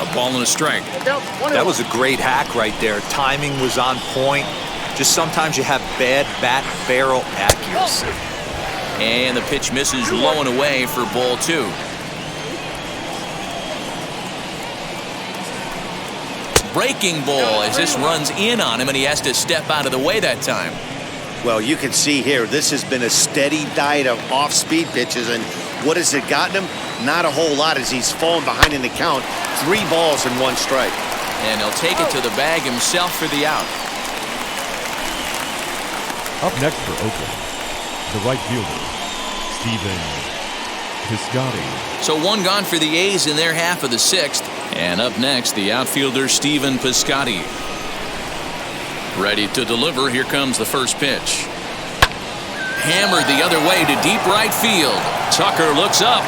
A ball and a strike. That was a great hack right there. Timing was on point. Just sometimes you have bad bat barrel accuracy. And the pitch misses low and away for ball 2. Breaking ball as this runs in on him, and he has to step out of the way that time. Well, you can see here, this has been a steady diet of off-speed pitches, and what has it gotten him? Not a whole lot as he's fallen behind in the count. 3 balls and 1 strike. And he'll take it to the bag himself for the out. Up next for Oakland, the right fielder, Stephen Piscotty. So 1 gone for the A's in their half of the 6th. And up next, the outfielder, Stephen Piscotty. Ready to deliver. Here comes the first pitch. Hammered the other way to deep right field. Tucker looks up.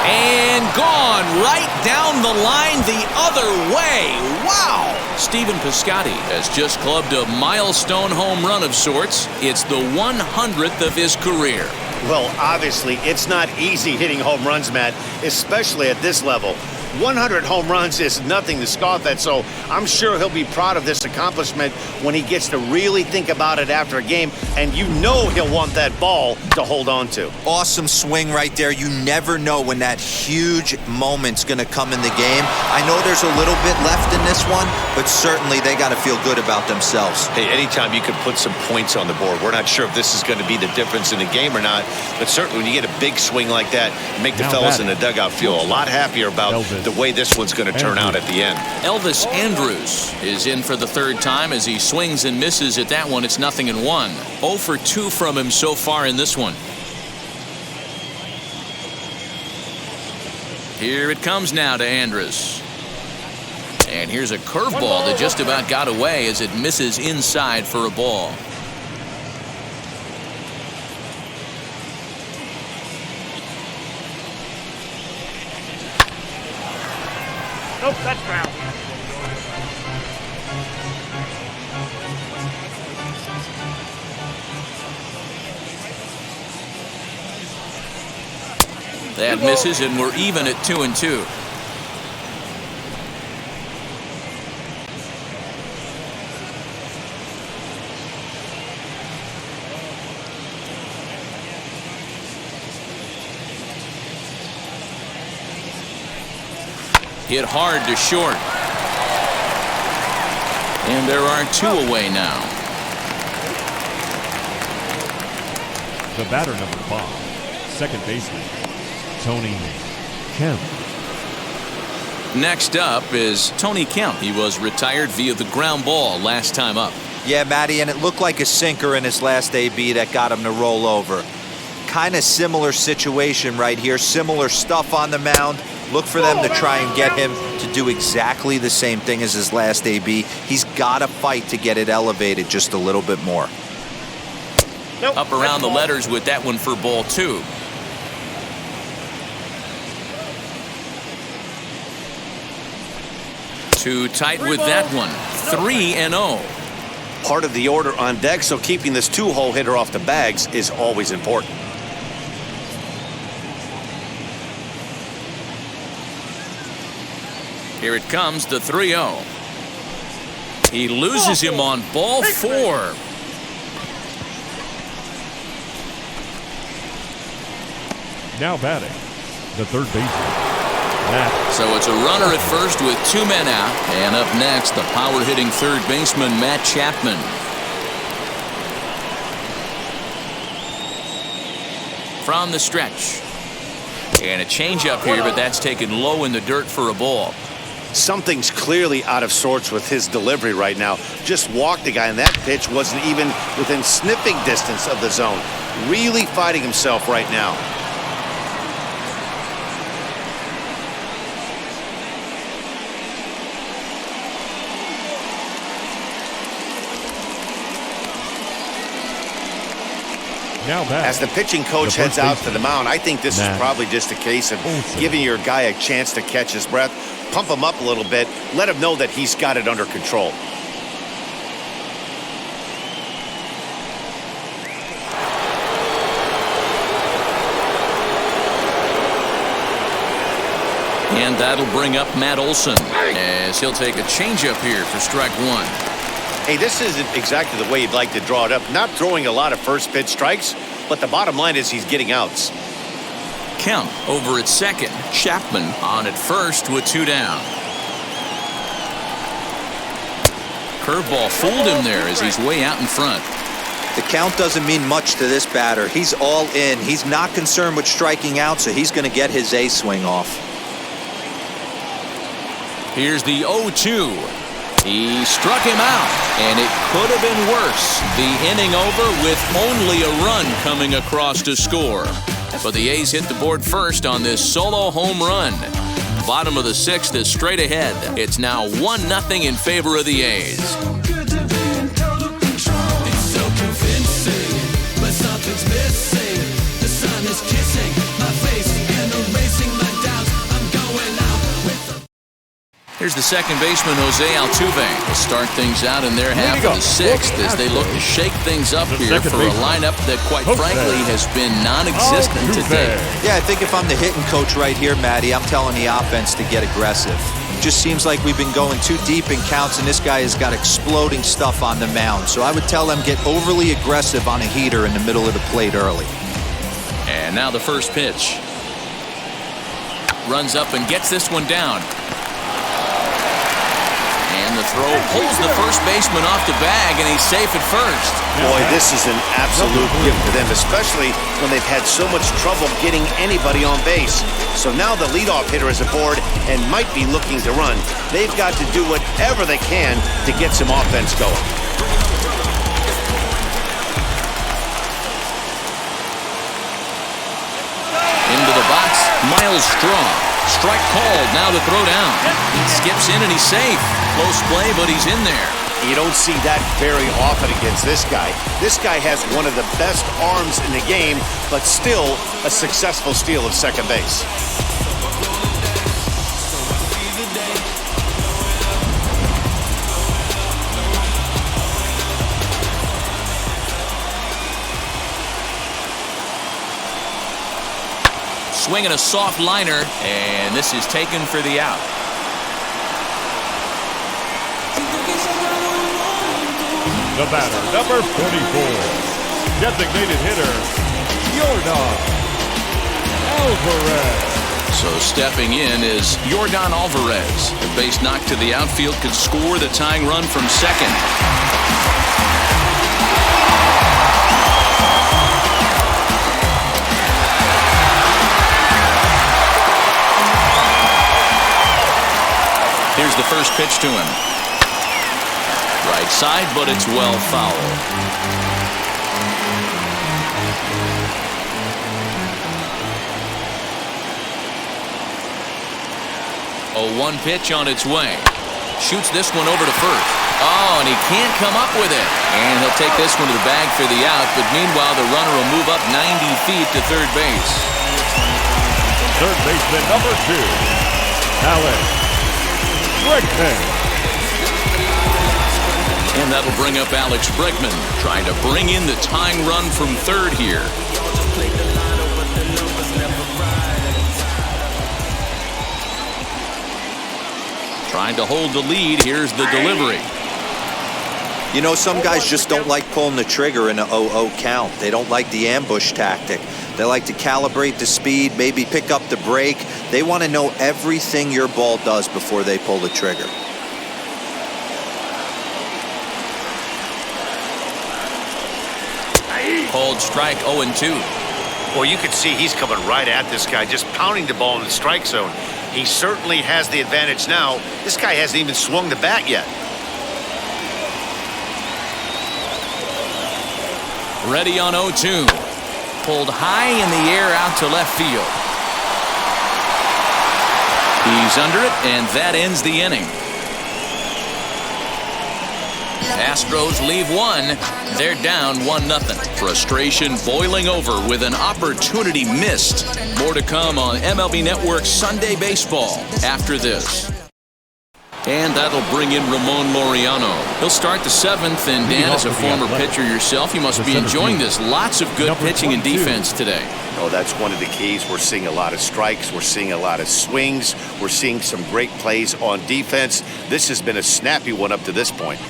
And gone right down the line the other way. Wow! Stephen Piscotty has just clubbed a milestone home run of sorts. It's the 100th of his career. Well, obviously, it's not easy hitting home runs, Matt, especially at this level. 100 home runs is nothing to scoff at, so I'm sure he'll be proud of this accomplishment when he gets to really think about it after a game, and you know he'll want that ball to hold on to. Awesome swing right there. You never know when that huge moment's going to come in the game. I know there's a little bit left in this one, but certainly they got to feel good about themselves. Hey, anytime you can put some points on the board, we're not sure if this is going to be the difference in the game or not, but certainly when you get a big swing like that, make the fellas in the dugout feel a lot happier about the way this one's going to turn out at the end. Elvis Andrus is in for the 3rd time as he swings and misses at that one. It's 0-1. 0 for 2 from him so far in this one. Here it comes now to Andrus. And here's a curveball that just about got away as it misses inside for a ball. Nope, that's ground. That misses, and we're even at 2-2. Hit hard to short. And there are 2 away now. The batter number 5, second baseman, Tony Kemp. Next up is Tony Kemp. He was retired via the ground ball last time up. Yeah, Matty, and it looked like a sinker in his last AB that got him to roll over. Kind of similar situation right here. Similar stuff on the mound. Look for them to try and get him to do exactly the same thing as his last AB. He's got to fight to get it elevated just a little bit more. Nope, Up around the letters with that one for ball 2. Too tight with that one. 3-0. Part of the order on deck, so keeping this 2-hole hitter off the bags is always important. Here it comes, the 3-0. He loses him on ball 4. Now batting, the third baseman, Matt. So it's a runner at first with 2 men out. And up next, the power-hitting third baseman, Matt Chapman. From the stretch. And a changeup here, but that's taken low in the dirt for a ball. Something's clearly out of sorts with his delivery right now. Just walked the guy, and that pitch wasn't even within sniffing distance of the zone. Really fighting himself right now. Now back. As the pitching coach The heads first out to baseman, the mound, I think this Matt is probably just a case of Olson. giving your guy a chance to catch his breath, pump him up a little bit, let him know that he's got it under control. And that'll bring up Matt Olson as he'll take a changeup here for strike 1. Hey, this isn't exactly the way you'd like to draw it up. Not throwing a lot of first pitch strikes, but the bottom line is he's getting outs. Kemp over at second. Chapman on at first with 2 down. Curveball fooled him there as he's way out in front. The count doesn't mean much to this batter. He's all in. He's not concerned with striking out, so he's going to get his A swing off. Here's the 0-2. He struck him out, and it could have been worse. The inning over with only a run coming across to score. But the A's hit the board first on this solo home run. Bottom of the 6th is straight ahead. It's now 1-0 in favor of the A's. It's so convincing, but something's missing. The sun is kissing my face and erasing my doubts. I'm going out with the... Here's the second baseman, Jose Altuve, to start things out in their half of the 6th as they look to shake things up here for a lineup that, quite frankly, has been non-existent today. Yeah, I think if I'm the hitting coach right here, Matty, I'm telling the offense to get aggressive. Just seems like we've been going too deep in counts, and this guy has got exploding stuff on the mound. So I would tell them get overly aggressive on a heater in the middle of the plate early. And now the first pitch. Runs up and gets this one down. And the throw pulls the first baseman off the bag, and he's safe at first. Boy, this is an absolute gift to them, especially when they've had so much trouble getting anybody on base. So now the leadoff hitter is aboard and might be looking to run. They've got to do whatever they can to get some offense going. Into the box, Miles Straw. Strike called. Now the throw down. He skips in and he's safe. Close play, but he's in there. You don't see that very often against this guy. This guy has one of the best arms in the game, but still a successful steal of second base. Swinging a soft liner, and this is taken for the out. The batter, number 44, designated hitter, Yordan Alvarez. So stepping in is Yordan Alvarez. The base knock to the outfield could score the tying run from second. Here's the first pitch to him. Right side, but it's well foul. 0-1 pitch on its way. Shoots this one over to first. Oh, and he can't come up with it. And he'll take this one to the bag for the out, but meanwhile the runner will move up 90 feet to third base. Third baseman number 2, Alex Bregman. And that'll bring up Alex Bregman, trying to bring in the tying run from third here. Trying to hold the lead. Here's the delivery. You know, some guys just don't like pulling the trigger in an 0-0 count. They don't like the ambush tactic. They like to calibrate the speed, maybe pick up the break. They want to know everything your ball does before they pull the trigger. Called strike 0-2. Well, you can see he's coming right at this guy, just pounding the ball in the strike zone. He certainly has the advantage now. This guy hasn't even swung the bat yet. Ready on 0-2. Pulled high in the air out to left field. He's under it, and that ends the inning. Astros leave one. They're down 1-0. Frustration boiling over with an opportunity missed. More to come on MLB Network's Sunday Baseball after this. And that'll bring in Ramon Laureano. He'll start the 7th, and Dan, as a former pitcher yourself, you must be enjoying this. Lots of good pitching and defense today. Oh, that's one of the keys. We're seeing a lot of strikes. We're seeing a lot of swings. We're seeing some great plays on defense. This has been a snappy one up to this point.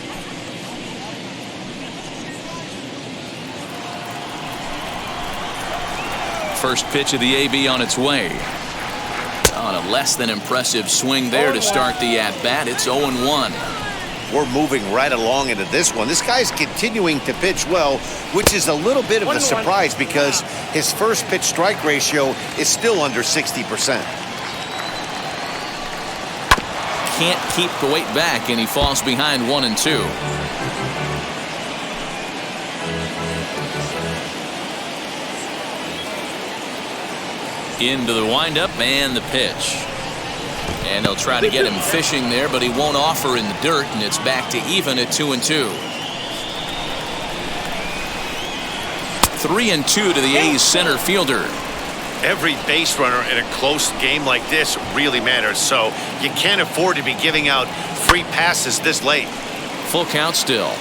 First pitch of the AB on its way. On a less than impressive swing there to start the at-bat. It's 0-1. We're moving right along into this one. This guy's continuing to pitch well, which is a little bit of a surprise because his first pitch strike ratio is still under 60%. Can't keep the weight back, and he falls behind 1-2. Into the windup and the pitch. And they'll try to get him fishing there, but he won't offer in the dirt, and it's back to even at 2-2. 3-2 to the A's center fielder. Every base runner in a close game like this really matters, so you can't afford to be giving out free passes this late. Full count still.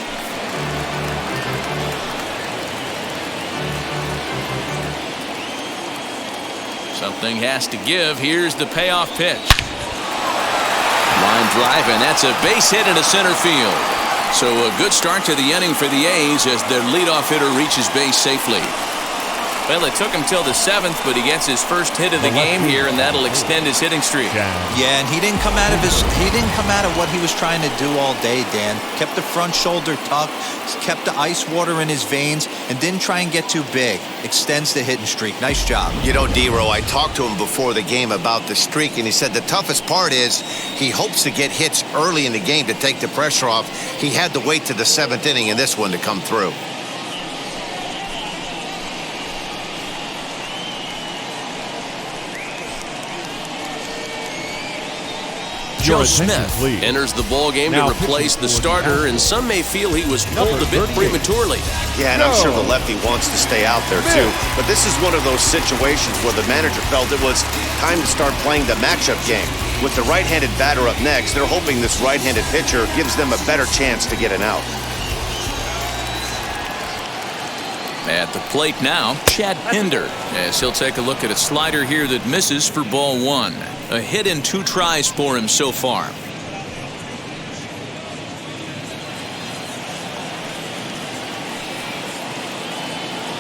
Something has to give. Here's the payoff pitch. Line drive, and that's a base hit into center field. So a good start to the inning for the A's as their leadoff hitter reaches base safely. Well, it took him till the 7th, but he gets his first hit of the game here, and that'll extend his hitting streak. Yeah, and he didn't come out of what he was trying to do all day, Dan. Kept the front shoulder tucked, kept the ice water in his veins, and didn't try and get too big. Extends the hitting streak. Nice job. You know, D-Row, I talked to him before the game about the streak, and he said the toughest part is he hopes to get hits early in the game to take the pressure off. He had to wait to the 7th inning in this one to come through. Joe attention, Smith please. enters the ball game Now to replace the starter, and some may feel he was pulled a bit prematurely. Yeah, and I'm sure the lefty wants to stay out there too. But this is one of those situations where the manager felt it was time to start playing the matchup game. With the right-handed batter up next, they're hoping this right-handed pitcher gives them a better chance to get an out. At the plate now, Chad Pinder, as he'll take a look at a slider here that misses for ball one. A hit in 2 tries for him so far.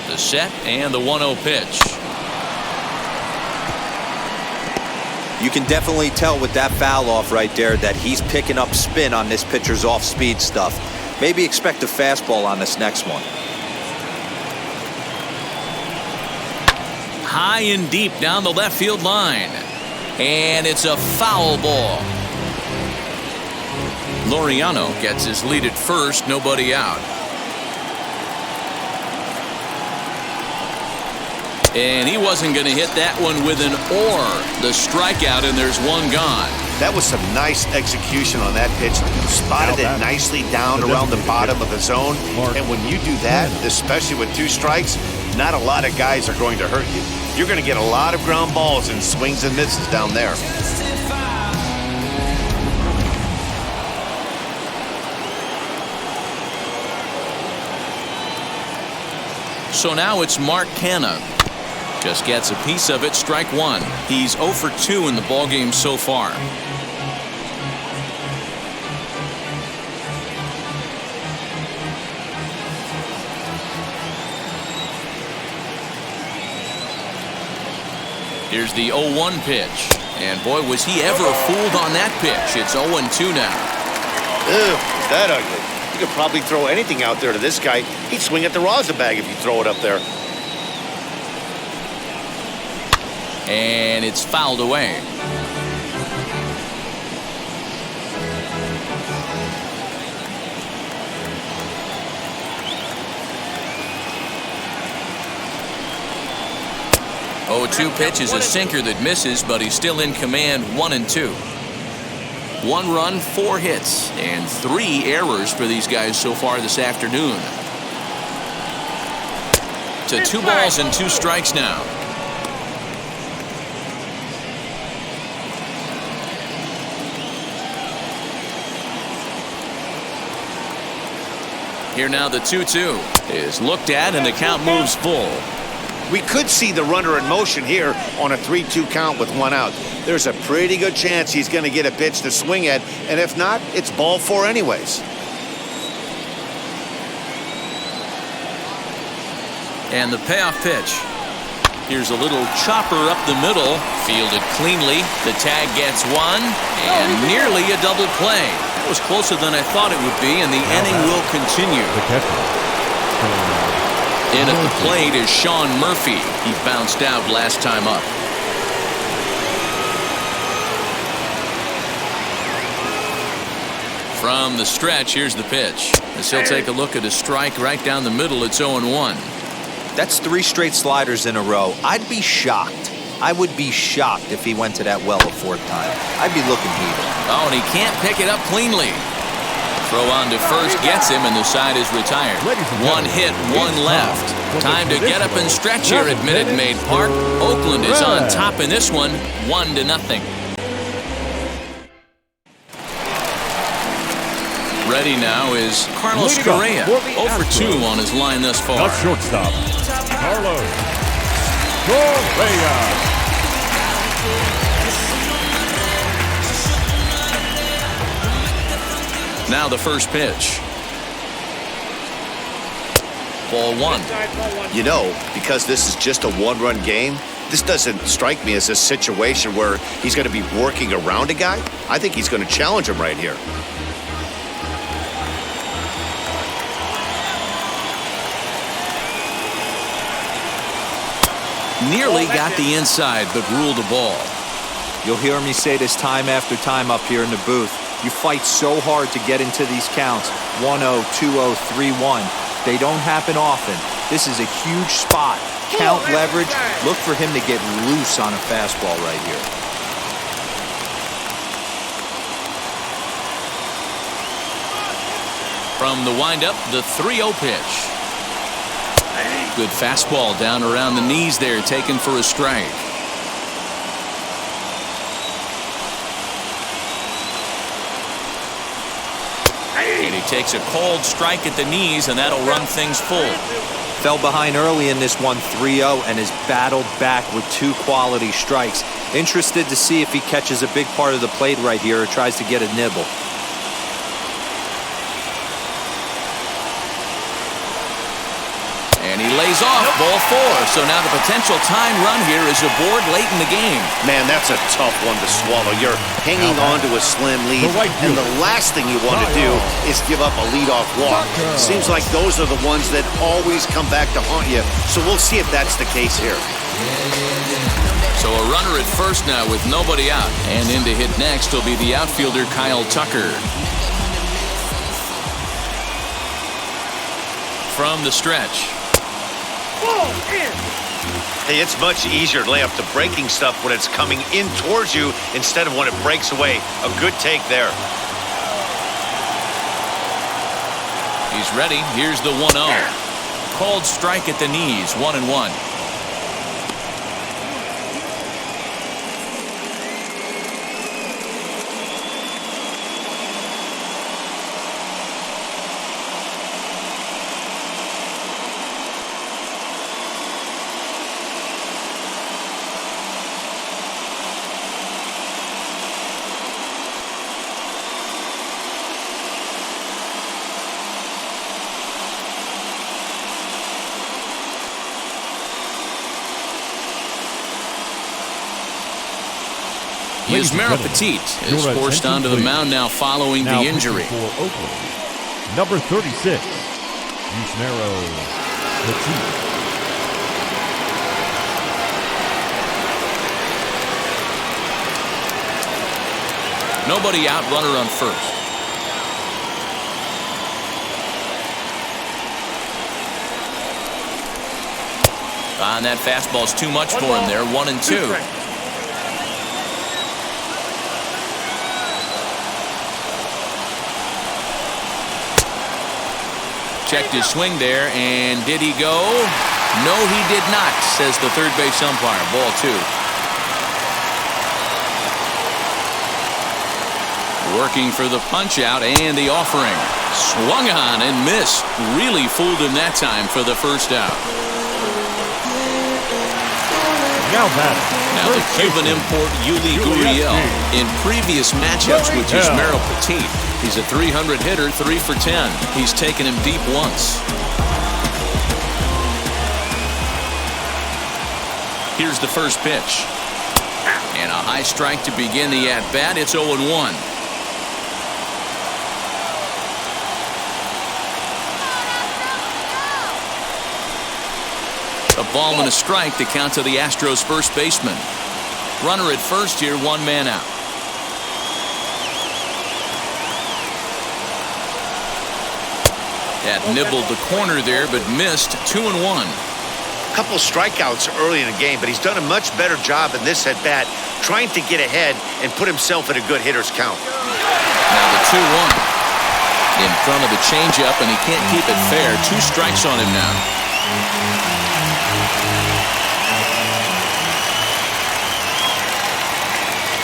The set and the 1-0 pitch. You can definitely tell with that foul off right there that he's picking up spin on this pitcher's off-speed stuff. Maybe expect a fastball on this next one. High and deep down the left field line. And it's a foul ball. Laureano gets his lead at first, nobody out. And he wasn't going to hit that one with an or. The strikeout, and there's one gone. That was some nice execution on that pitch. Spotted it nicely down around the bottom of the zone. And when you do that, especially with 2 strikes, not a lot of guys are going to hurt you. You're going to get a lot of ground balls and swings and misses down there. So now it's Mark Canha. Just gets a piece of it, strike one. He's 0 for 2 in the ballgame so far. Here's the 0-1 pitch. And boy, was he ever fooled on that pitch. It's 0-2 now. Ew, is that ugly? You could probably throw anything out there to this guy. He'd swing at the rosin bag if you throw it up there. And it's fouled away. Oh, 2 pitch is a sinker that misses, but he's still in command. 1-2. 1 run, 4 hits, and 3 errors for these guys so far this afternoon. To 2 balls and 2 strikes now. Here now the 2-2 is looked at, and the count moves full. We could see the runner in motion here on a 3-2 count with 1 out. There's a pretty good chance he's going to get a pitch to swing at, and if not, it's ball 4 anyways. And the payoff pitch. Here's a little chopper up the middle, fielded cleanly. The tag gets 1, and nearly a double play. That was closer than I thought it would be, and the inning will continue. In at the plate is Sean Murphy. He bounced out last time up. From the stretch, here's the pitch. As he'll take a look at a strike right down the middle, it's 0-1. That's 3 straight sliders in a row. I'd be shocked. I would be shocked if he went to that well a 4th time. I'd be looking heated. Oh, and he can't pick it up cleanly. Throw on to first gets him, and the side is retired. 1 hit, 1 left. Time to get up and stretch here at Minute Maid Park. Oakland is on top in this one, 1-0. Ready now is Carlos Correa, 0 for 2 on his line thus far. The shortstop, Carlos Correa. Now the first pitch. Ball 1. You know, because this is just a 1-run game, this doesn't strike me as a situation where he's going to be working around a guy. I think he's going to challenge him right here. Nearly got the inside, but ruled a ball. You'll hear me say this time after time up here in the booth. You fight so hard to get into these counts. 1-0, 2-0, 3-1. They don't happen often. This is a huge spot. Count leverage. Look for him to get loose on a fastball right here. From the windup, the 3-0 pitch. Good fastball down around the knees there, taken for a strike. And he takes a cold strike at the knees, and that'll run things full. Fell behind early in this one, 3-0, and has battled back with 2 quality strikes. Interested to see if he catches a big part of the plate right here or tries to get a nibble. And he lays off ball 4. So now the potential tying run here is aboard late in the game. Man, that's a tough one to swallow. You're hanging on to a slim lead, and the last thing you want to do is give up a leadoff walk. Seems like those are the ones that always come back to haunt you. So we'll see if that's the case here. So a runner at first now with nobody out. And in to hit next will be the outfielder Kyle Tucker. From the stretch. Hey, it's much easier to lay up the breaking stuff when it's coming in towards you instead of when it breaks away. A good take there. He's ready. Here's the 1-0. Cold strike at the knees. 1-1. Yusmeiro Petit is forced onto the mound now following the injury. For Oakland, number 36, Yusmeiro Petit. Nobody out, runner on first. And that fastball's too much for him there. 1-2. Checked his swing there, and did he go? No, he did not, says the third base umpire. Ball 2. Working for the punch out and the offering. Swung on and missed. Really fooled him that time for the first out. Now the Cuban import Yuli Gurriel. In previous matchups with Yusmeiro Petit, he's a 300 hitter, 3 for 10. He's taken him deep once. Here's the first pitch. And a high strike to begin the at-bat. It's 0-1. A ball and a strike to count to the Astros first baseman. Runner at first here, 1 man out. That nibbled the corner there, but missed. 2-1. A couple strikeouts early in the game, but he's done a much better job in this at-bat, trying to get ahead and put himself in a good hitter's count. Now the 2-1. In front of the changeup, and he can't keep it fair. 2 strikes on him now.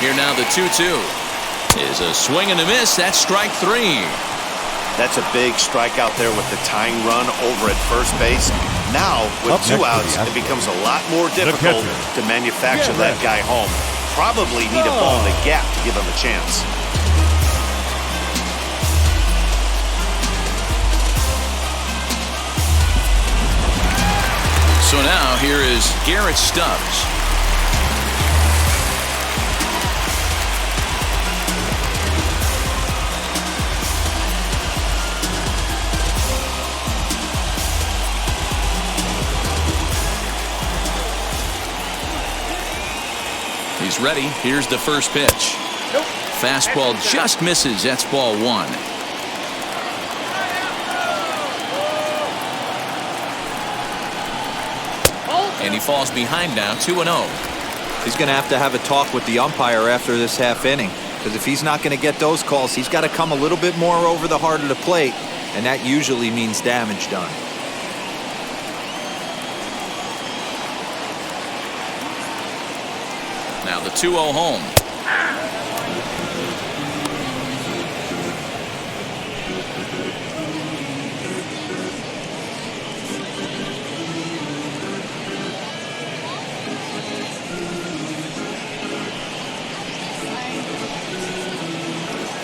Here now the 2-2 is a swing and a miss. That's strike 3. That's a big strikeout there with the tying run over at first base. Now, with 2 outs, it becomes a lot more difficult to manufacture that guy home. Probably need a ball in the gap to give him a chance. So now here is Garrett Stubbs. He's ready. Here's the first pitch. Fastball just misses. That's ball 1. And he falls behind now, 2-0. He's going to have a talk with the umpire after this half inning, because if he's not going to get those calls, he's got to come a little bit more over the heart of the plate and that usually means damage done. Now the 2-0 home.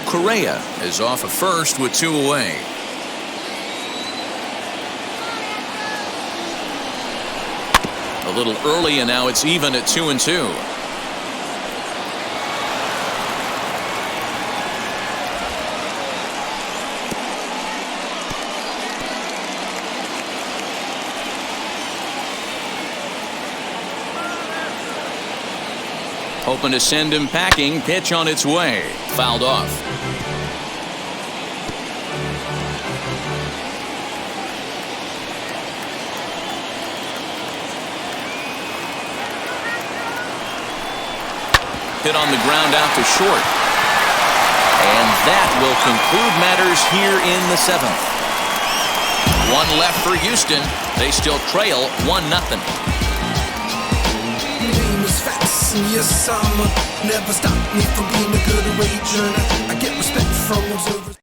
Correa is off at first with 2 away. A little early, and now it's even at 2-2. Hoping to send him packing. Pitch on its way. Fouled off. Hit on the ground out to short. And that will conclude matters here in the 7th. One left for Houston. They still trail 1-0. Yes, never stop me from being a good wager. I get respect from observers.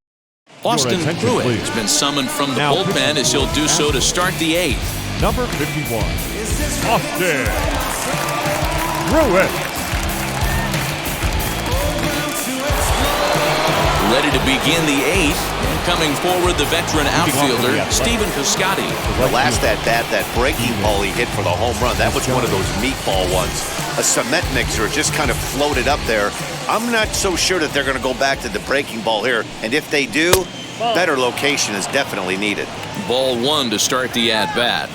Austin Pruitt has been summoned from the bullpen as he'll do so to start the 8th. Number 51, Austin Pruitt. Ready to begin the 8th. Coming forward, the veteran outfielder, Stephen Piscotty. The last at-bat, that breaking ball he hit for the home run, that was one of those meatball ones. A cement mixer just kind of floated up there. I'm not so sure that they're going to go back to the breaking ball here. And if they do, better location is definitely needed. Ball 1 to start the at-bat.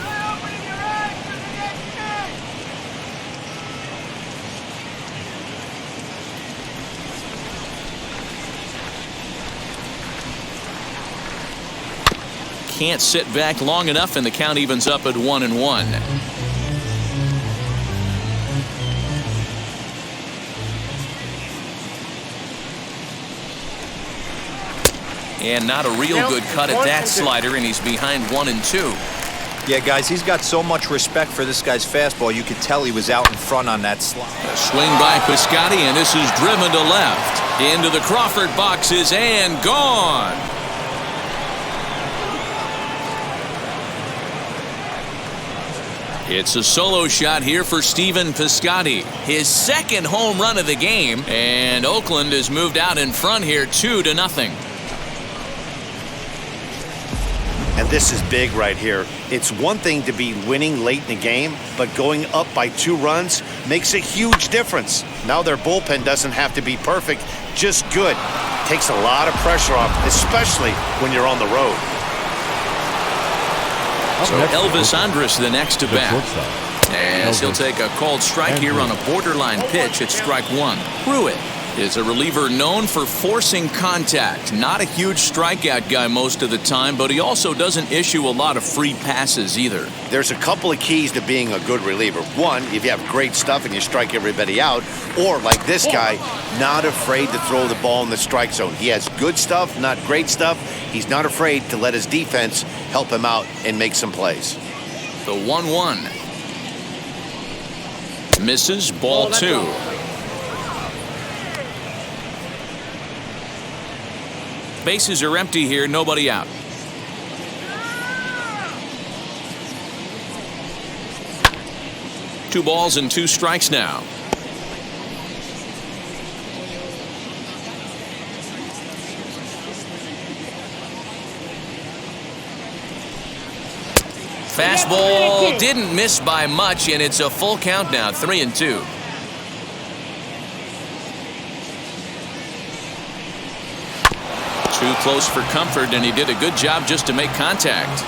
Can't sit back long enough, and the count evens up at 1-1. And not a real good cut at that slider, and he's behind 1-2. Yeah, guys, he's got so much respect for this guy's fastball. You could tell he was out in front on that slide. A swing by Piscotty, and this is driven to left. Into the Crawford boxes and gone. It's a solo shot here for Stephen Piscotty. His 2nd home run of the game, and Oakland has moved out in front here 2-0. And this is big right here. It's one thing to be winning late in the game, but going up by 2 runs makes a huge difference. Now their bullpen doesn't have to be perfect, just good. Takes a lot of pressure off, especially when you're on the road. So Elvis Andrus the next to bat. As he'll take a called strike here on a borderline pitch at strike 1. Pruitt is a reliever known for forcing contact. Not a huge strikeout guy most of the time, but he also doesn't issue a lot of free passes either. There's a couple of keys to being a good reliever. One, if you have great stuff and you strike everybody out, or like this guy, not afraid to throw the ball in the strike zone. He has good stuff, not great stuff. He's not afraid to let his defense help him out and make some plays. The 1-1. Misses, ball 2. Bases are empty here, nobody out. Two balls and 2 strikes now. Fastball didn't miss by much, and it's a full count now, 3-2. Too close for comfort, and he did a good job just to make contact.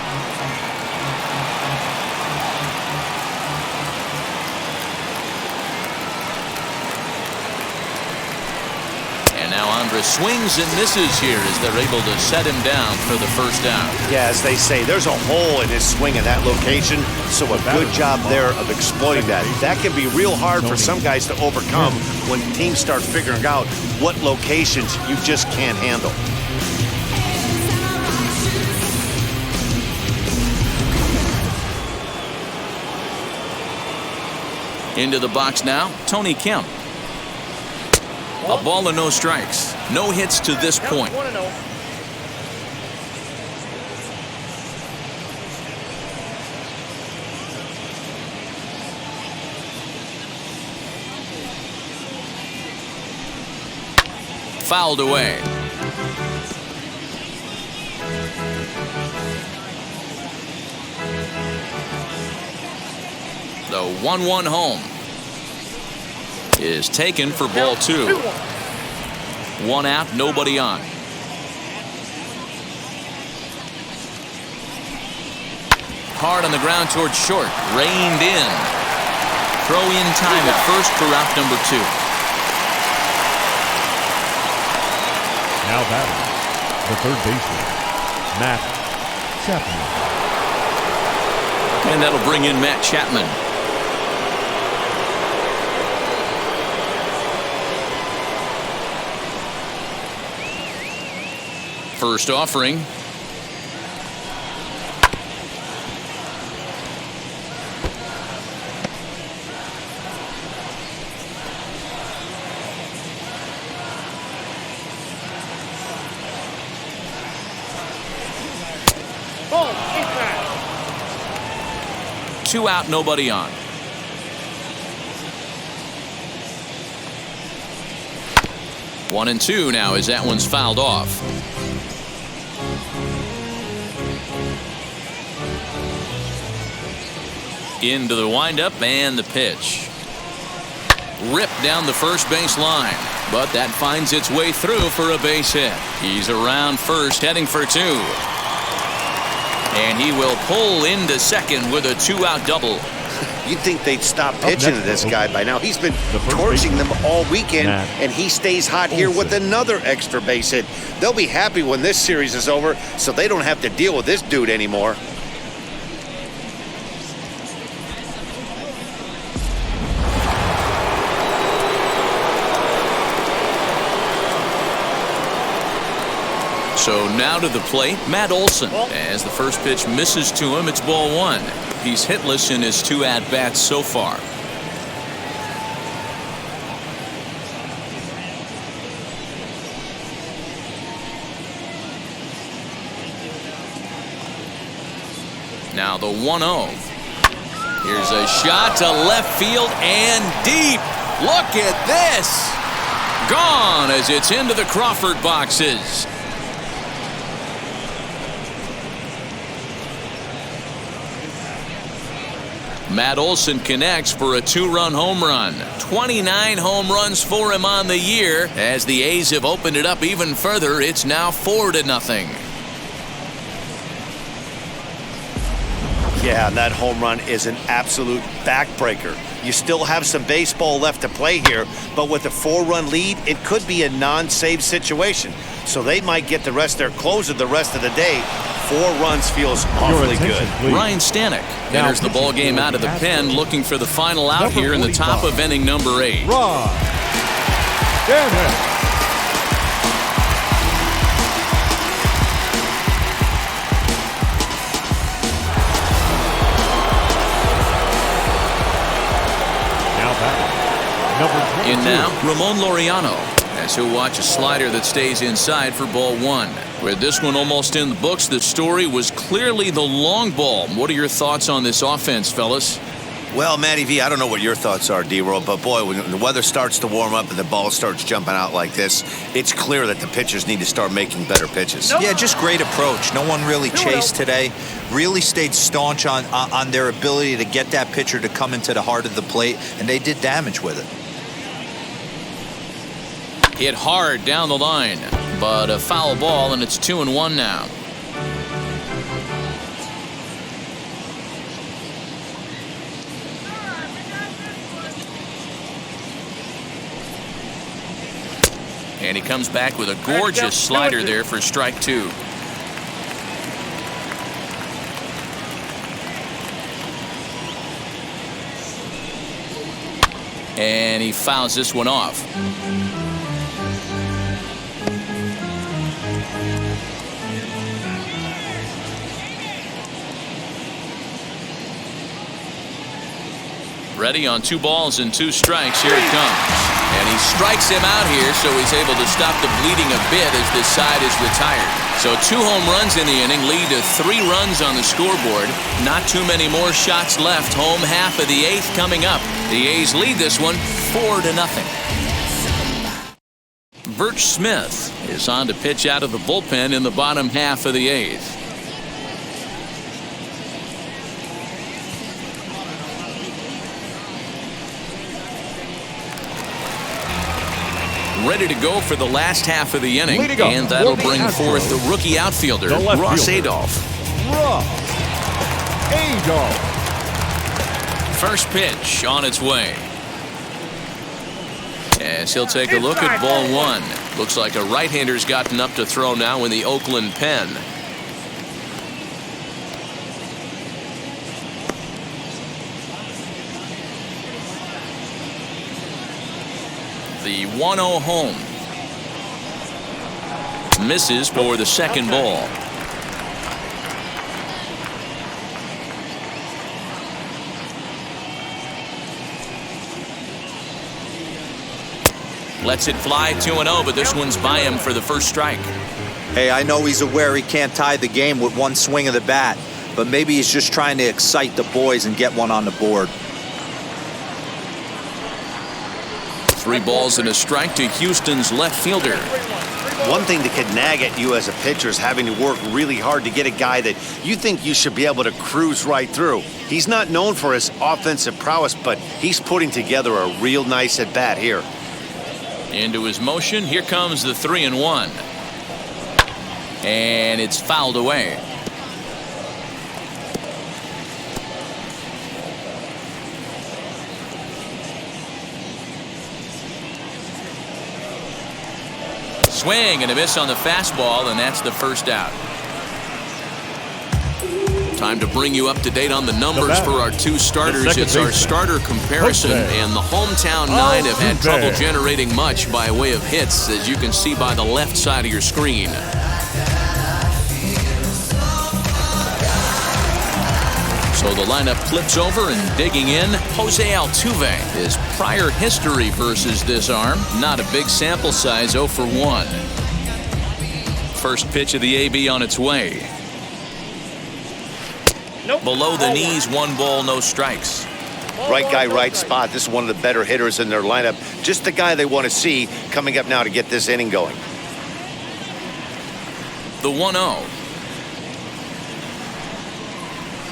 And now Andrus swings and misses here as they're able to set him down for the first out. Yeah, as they say, there's a hole in his swing in that location, so a good job there of exploiting that. That can be real hard for some guys to overcome when teams start figuring out what locations you just can't handle. Into the box now, Tony Kemp. A ball and no strikes. No hits to this point. 1-0. Fouled away. The 1-1 home is taken for ball 2. 1 out, nobody on. Hard on the ground towards short. Reined in. Throw in time at first for out number 2. Now batting, the third baseman, Matt Chapman. And that'll bring in Matt Chapman. First offering. Ball, inside. 2 out, nobody on. One and 2 now as that one's fouled off. Into the windup and the pitch. Ripped down the first base line, but that finds its way through for a base hit. He's around first, heading for 2. And he will pull into second with a 2-out double. You'd think they'd stop pitching to this guy by now. He's been torching them all weekend, and he stays hot here with another extra base hit. They'll be happy when this series is over, so they don't have to deal with this dude anymore. So now to the plate, Matt Olson. As the first pitch misses to him, it's ball 1. He's hitless in his 2 at-bats so far. Now the 1-0. Here's a shot to left field and deep. Look at this. Gone as it's into the Crawford boxes. Matt Olson connects for a 2-run home run. 29 home runs for him on the year. As the A's have opened it up even further, it's now 4-0. Yeah, that home run is an absolute backbreaker. You still have some baseball left to play here, but with a 4-run lead, it could be a non-save situation. So they might get the rest of their closer the rest of the day. 4 runs feels awfully good. Please. Ryan Stanek enters the ball game out of the pen, looking for the final out number here in the top 45. of inning number 8. Ryan Stanek. In now, Ramon Laureano, as he'll watch a slider that stays inside for ball 1. With this one almost in the books, the story was clearly the long ball. What are your thoughts on this offense, fellas? Well, Matty V, I don't know what your thoughts are, D-Roll, but boy, when the weather starts to warm up and the ball starts jumping out like this, it's clear that the pitchers need to start making better pitches. Yeah, just great approach. No one really chased today. Really stayed staunch on their ability to get that pitcher to come into the heart of the plate, and they did damage with it. Hit hard down the line, but a foul ball, and it's 2-1 now. And he comes back with a gorgeous slider there for strike 2. And he fouls this one off. Ready on 2 balls and 2 strikes. Here it comes. And he strikes him out here, so he's able to stop the bleeding a bit as this side is retired. So 2 home runs in the inning lead to 3 runs on the scoreboard. Not too many more shots left. Home half of the 8th coming up. The A's lead this one 4-0. Birch Smith is on to pitch out of the bullpen in the bottom half of the 8th. Ready to go for the last half of the inning, and that'll bring forth the rookie outfielder, Ross Adolph. First pitch on its way. As he'll take a look at ball 1. Looks like a right-hander's gotten up to throw now in the Oakland pen. The 1-0 home. Misses for the second ball. Lets it fly 2-0, but this one's by him for the first strike. Hey, I know he's aware he can't tie the game with one swing of the bat, but maybe he's just trying to excite the boys and get one on the board. 3 balls and a strike to Houston's left fielder. One thing that could nag at you as a pitcher is having to work really hard to get a guy that you think you should be able to cruise right through. He's not known for his offensive prowess, but he's putting together a real nice at-bat here. Into his motion, here comes the 3-1. And it's fouled away. Swing and a miss on the fastball, and that's the first out. Time to bring you up to date on the numbers for our 2 starters. It's our starter comparison, and the hometown 9 have had trouble generating much by way of hits, as you can see by the left side of your screen. So the lineup flips over, and digging in, Jose Altuve. His prior history versus this arm, not a big sample size, 0 for 1. First pitch of the AB on its way. Below the knees, 1 ball, no strikes. Right guy, right spot. This is one of the better hitters in their lineup. Just the guy they want to see coming up now to get this inning going. The 1-0.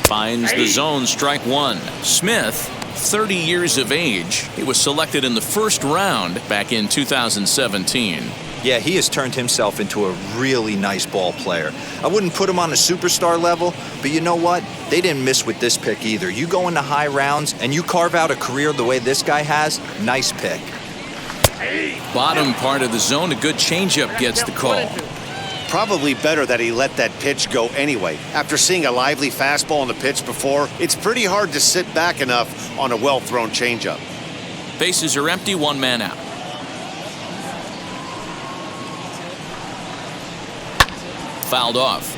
Finds the zone, strike 1. Smith, 30 years of age. He was selected in the first round back in 2017. Yeah, he has turned himself into a really nice ball player. I wouldn't put him on a superstar level, but you know what? They didn't miss with this pick either. You go into high rounds and you carve out a career the way this guy has, nice pick. Bottom part of the zone, a good changeup gets the call. Probably better that he let that pitch go anyway. After seeing a lively fastball on the pitch before, it's pretty hard to sit back enough on a well-thrown changeup. Bases are empty, 1 man out. Fouled off.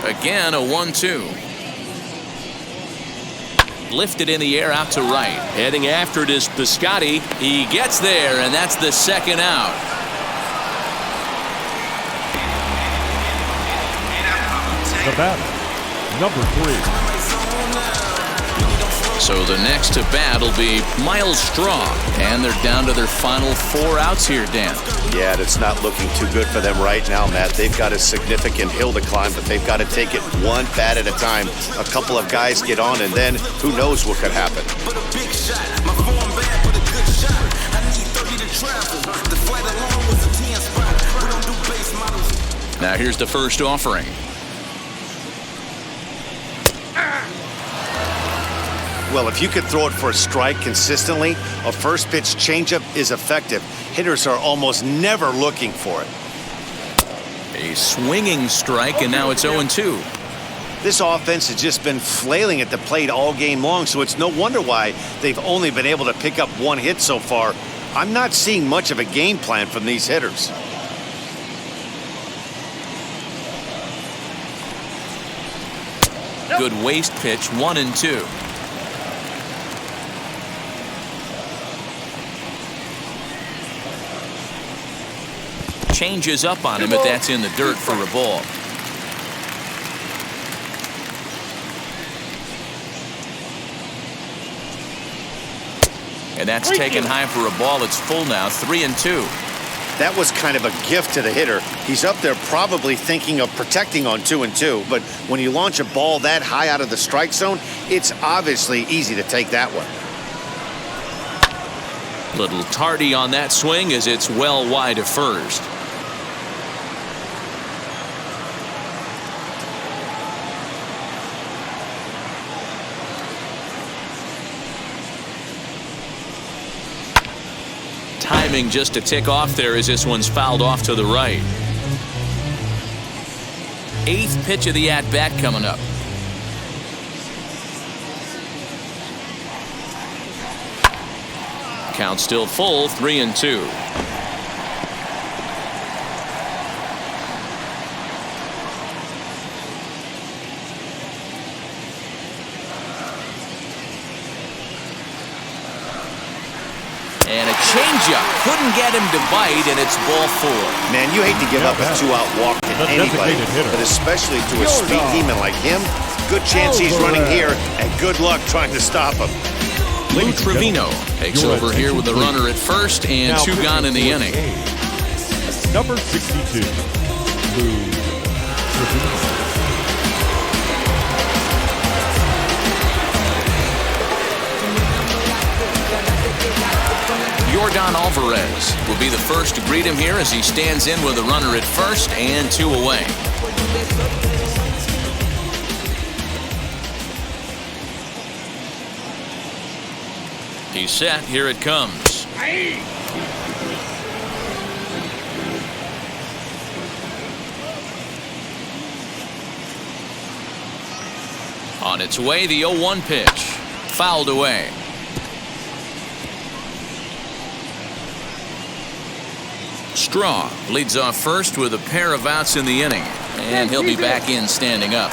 Again, a 1-2. Lifted in the air out to right. Heading after it is Piscotty. He gets there, and that's the second out. The batter, number 3. So the next to bat will be Miles Straw, and they're down to their final 4 outs here, Dan. Yeah, it's not looking too good for them right now, Matt. They've got a significant hill to climb, but they've got to take it one bat at a time. A couple of guys get on, and then who knows what could happen. Now here's the first offering. Well, if you could throw it for a strike consistently, a first pitch changeup is effective. Hitters are almost never looking for it. A swinging strike, and now it's 0-2. This offense has just been flailing at the plate all game long, so it's no wonder why they've only been able to pick up 1 hit so far. I'm not seeing much of a game plan from these hitters. Good waste pitch, 1-2. Changes up on him, but that's in the dirt for a ball. And that's taken high for a ball. It's full now, 3-2. That was kind of a gift to the hitter. He's up there probably thinking of protecting on 2-2, but when you launch a ball that high out of the strike zone, it's obviously easy to take that one. Little tardy on that swing as it's well wide of first. Timing just to tick off there as this one's fouled off to the right. 8th pitch of the at-bat coming up. Count still full, 3-2. And a changeup. Couldn't get him to bite, and it's ball 4. Man, you hate to give up a 2-out walk to anybody, but especially to a speed demon like him. Good chance he's running here, and good luck trying to stop him. Lou Trevino takes over here with the runner at first and 2 gone in the inning. Number 62, Lou Trevino. Yordan Alvarez will be the first to greet him here as he stands in with a runner at first and 2 away. He's set. Here it comes. On its way, the 0-1 pitch. Fouled away. Straw leads off first with a pair of outs in the inning, and he'll be back in standing up.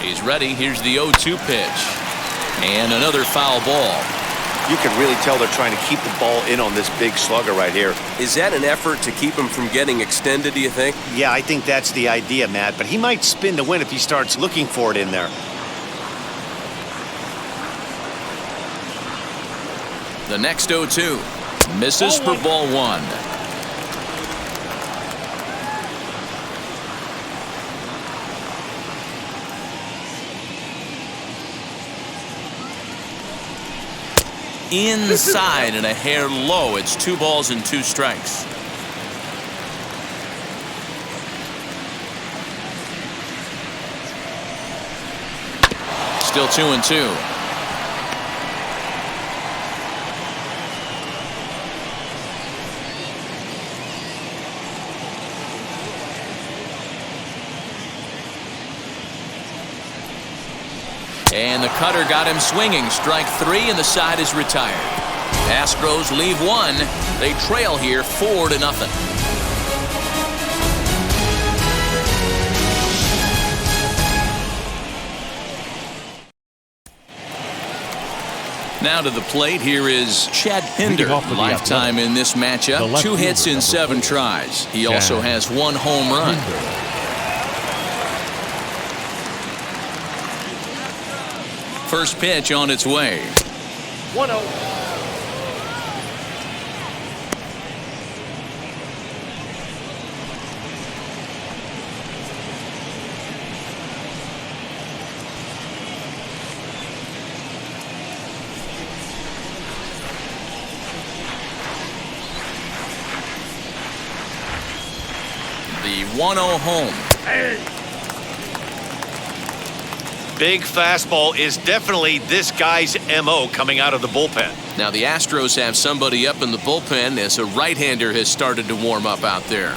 He's ready. Here's the 0-2 pitch, and another foul ball. You can really tell they're trying to keep the ball in on this big slugger right here. Is that an effort to keep him from getting extended, do you think? Yeah, I think that's the idea, Matt, but he might spin to win if he starts looking for it in there. The next 0-2 misses for ball 1. Inside and a hair low. It's 2 balls and 2 strikes. Still 2-2. And the cutter got him swinging. Strike 3, and the side is retired. Astros leave 1. They trail here 4-0. Now to the plate, here is Chad Pinder. Lifetime in this matchup. 2 hits in 7 tries. He also has 1 home run. First pitch on its way. 1-0. The 1-0 home. Big fastball is definitely this guy's MO coming out of the bullpen. Now the Astros have somebody up in the bullpen as a right-hander has started to warm up out there.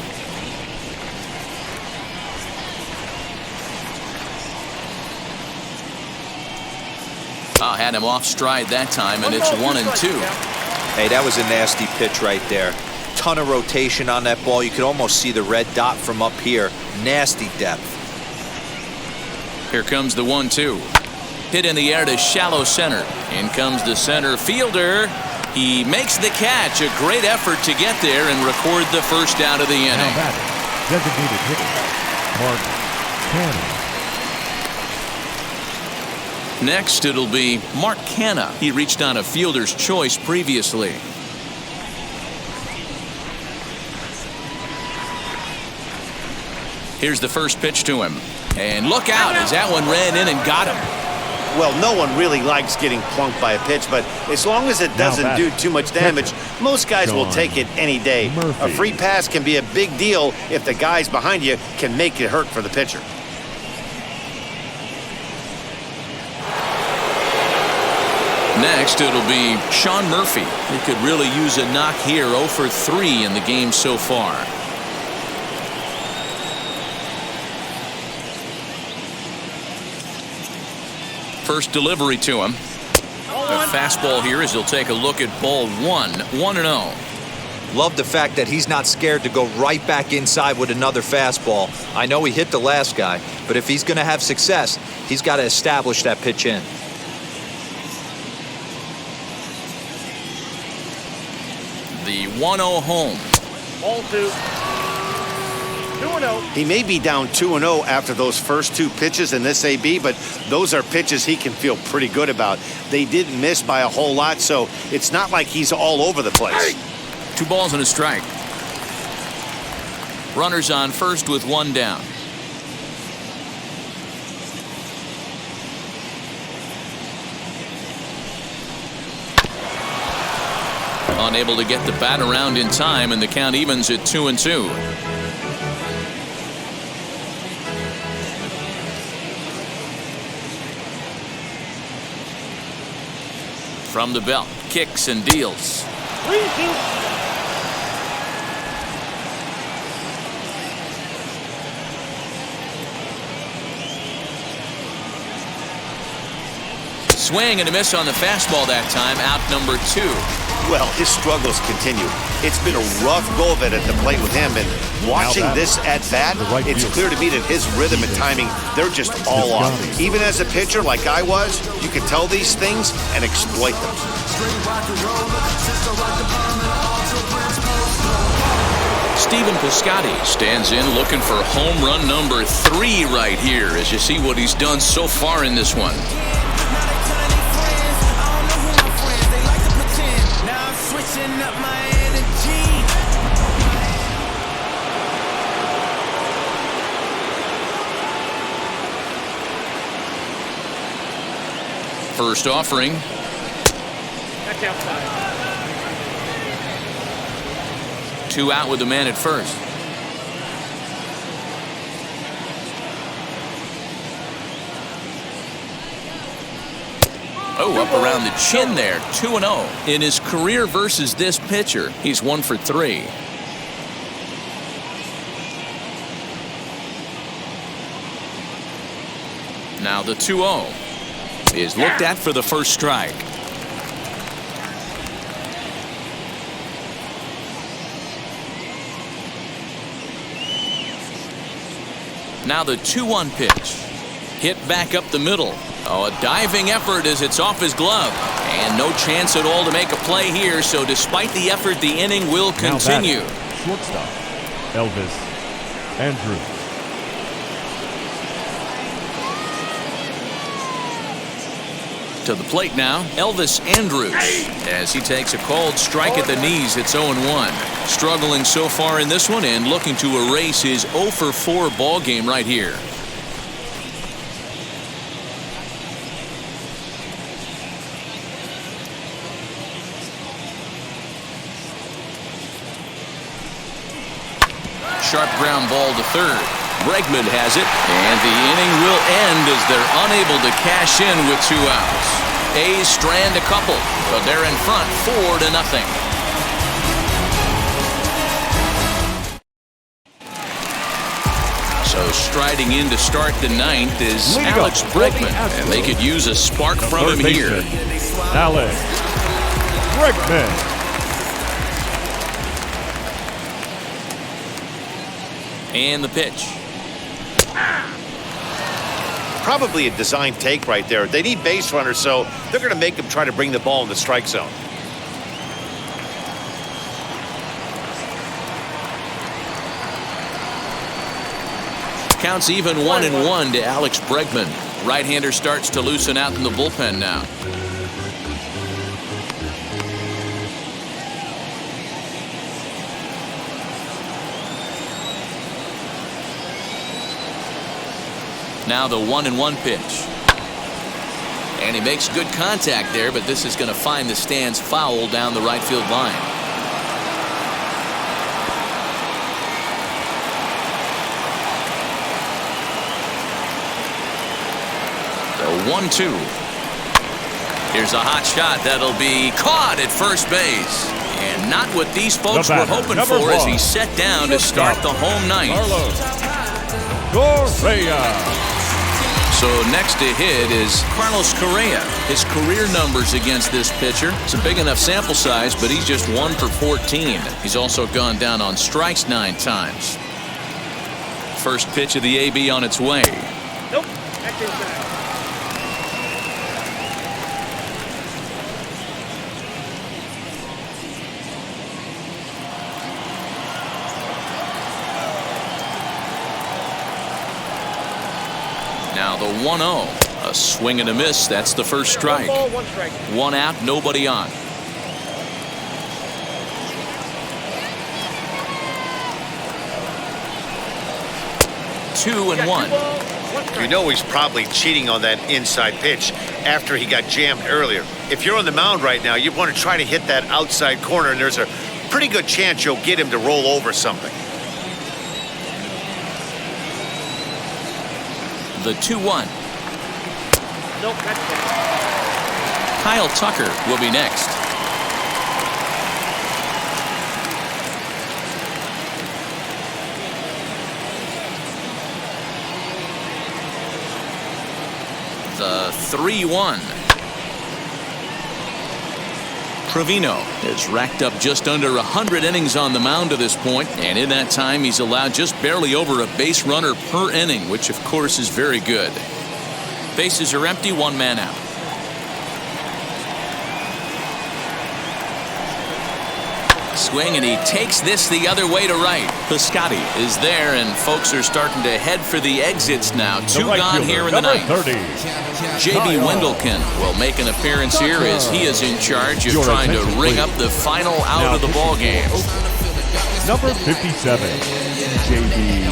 A had him off stride that time, and it's 1-2. Hey, that was a nasty pitch right there. Ton of rotation on that ball. You could almost see the red dot from up here. Nasty depth. Here comes the 1-2. Hit in the air to shallow center. In comes the center fielder. He makes the catch. A great effort to get there and record the first out of the inning. Now batting, designated hitter, Mark Canha. Next, it'll be Mark Canha. He reached on a fielder's choice previously. Here's the first pitch to him. And look out as that one ran in and got him. Well, no one really likes getting plunked by a pitch, but as long as it doesn't do too much damage, most guys will take it any day. A free pass can be a big deal if the guys behind you can make it hurt for the pitcher. Next, it'll be Sean Murphy. He could really use a knock here. 0 for 3 in the game so far. First delivery to him. A fastball here as he'll take a look at ball 1. 1-0. Love the fact that he's not scared to go right back inside with another fastball. I know he hit the last guy, but if he's going to have success, he's got to establish that pitch in. The 1-0 home. Ball 2. 2-0. He may be down 2-0 after those first 2 pitches in this AB, but those are pitches he can feel pretty good about. They didn't miss by a whole lot, so it's not like he's all over the place. 2 balls and a strike. Runners on first with 1 down. Unable to get the bat around in time, and the count evens at 2-2. From the belt, kicks and deals. Swing and a miss on the fastball that time. Out number 2. Well, his struggles continue. It's been a rough go of it at the plate with him, and watching this at-bat, it's clear to me that his rhythm and timing, they're just all off. Even as a pitcher like I was, you can tell these things and exploit them. Stephen Piscotty stands in looking for home run number 3 right here as you see what he's done so far in this one. First offering. That's outside. 2 out with the man at first. Oh, up around the chin there. 2-0. In his career versus this pitcher, he's 1 for 3. Now the 2-0 is looked at for the first strike. Now the 2-1 pitch. Hit back up the middle. Oh, a diving effort as it's off his glove. And no chance at all to make a play here, so despite the effort, the inning will continue. Shortstop, Elvis Andrews. To the plate now, Elvis Andrews. As he takes a called strike at the knees, it's 0-1. Struggling so far in this one and looking to erase his 0 for 4 ball game right here. Sharp ground ball to third. Bregman has it, and the inning will end as they're unable to cash in with 2 outs. A's strand a couple, but they're in front 4-0. So striding in to start the ninth is Alex Bregman, and they could use a spark from him here. Alex Bregman. And the pitch. Probably a design take right there. They need base runners, so they're going to make them try to bring the ball in the strike zone. Counts even 1-1 to Alex Bregman. Right-hander starts to loosen out in the bullpen now. Now the 1-1 pitch. And he makes good contact there, but this is going to find the stands foul down the right field line. The 1-2. Here's a hot shot that'll be caught at first base. And not what these folks were hoping for as he's set down to start the home ninth. Correa. So next to hit is Carlos Correa. His career numbers against this pitcher. It's a big enough sample size, but he's just 1 for 14. He's also gone down on strikes 9 times. First pitch of the AB on its way. Nope. That's inside. Now the 1-0. A swing and a miss. That's the first strike. 1 ball, 1 strike. 1 out, nobody on. Two and one. You know he's probably cheating on that inside pitch after he got jammed earlier. If you're on the mound right now, you want to try to hit that outside corner, and there's a pretty good chance you'll get him to roll over something. The 2-1. Nope, that's it. Kyle Tucker will be next. The 3-1. Trevino has racked up just under 100 innings on the mound to this point, and in that time he's allowed just barely over a base runner per inning, which of course is very good. Bases are empty, 1 man out. Swing, and he takes this the other way to right. Piscotty is there, and folks are starting to head for the exits now. 2 gone here in the ninth. 30. J.B. Wendelken will make an appearance here as he is in charge of trying to ring up the final out of the ball game. Number 57, J.B.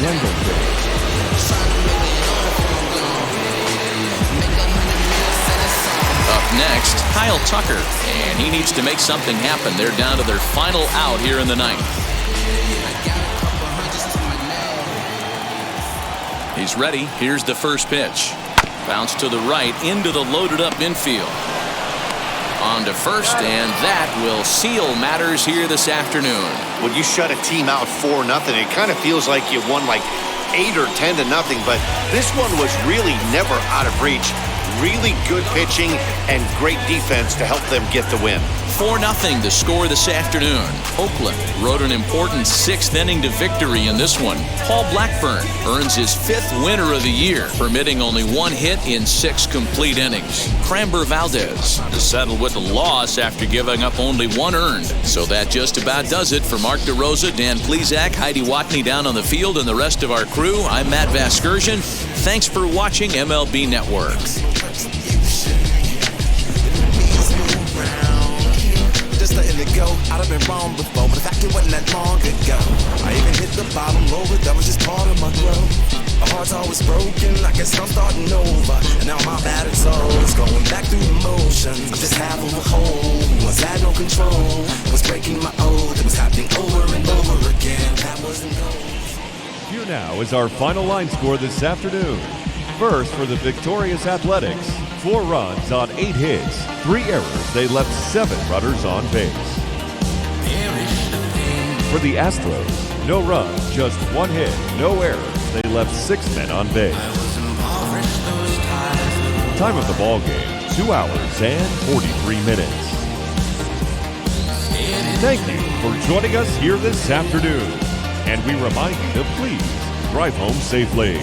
Wendelken. Up next, Kyle Tucker, and he needs to make something happen. They're down to their final out here in the ninth. He's ready. Here's the first pitch. Bounce to the right into the loaded up infield. On to first, and that will seal matters here this afternoon. When you shut a team out 4-0, it kind of feels like you won like 8 or 10-0, but this one was really never out of reach. Really good pitching and great defense to help them get the win. 4-0 the score this afternoon. Oakland rode an important 6th inning to victory in this one. Paul Blackburn earns his 5th winner of the year, permitting only 1 hit in 6 complete innings. Framber Valdez settled with a loss after giving up only 1 earned. So that just about does it for Mark DeRosa, Dan Plesac, Heidi Watney down on the field, and the rest of our crew. I'm Matt Vasgersian. Thanks for watching MLB Network. Just letting it go. I'd have been wrong before, but the fact it wasn't that long ago. I even hit the bottom lower, that was just part of my growth. My heart's always broken, I guess I'm starting over. And now my battered soul is going back through the motions. I'm just half of a whole, once had no control. Was breaking my oath, it was happening over and over again. That wasn't gold. Here now is our final line score this afternoon. First, for the victorious Athletics, 4 runs on 8 hits, 3 errors. They left 7 runners on base. For the Astros, no runs, just 1 hit, no errors. they left 6 men on base. Time of the ball game, 2 hours and 43 minutes. Thank you for joining us here this afternoon. And we remind you to please drive home safely.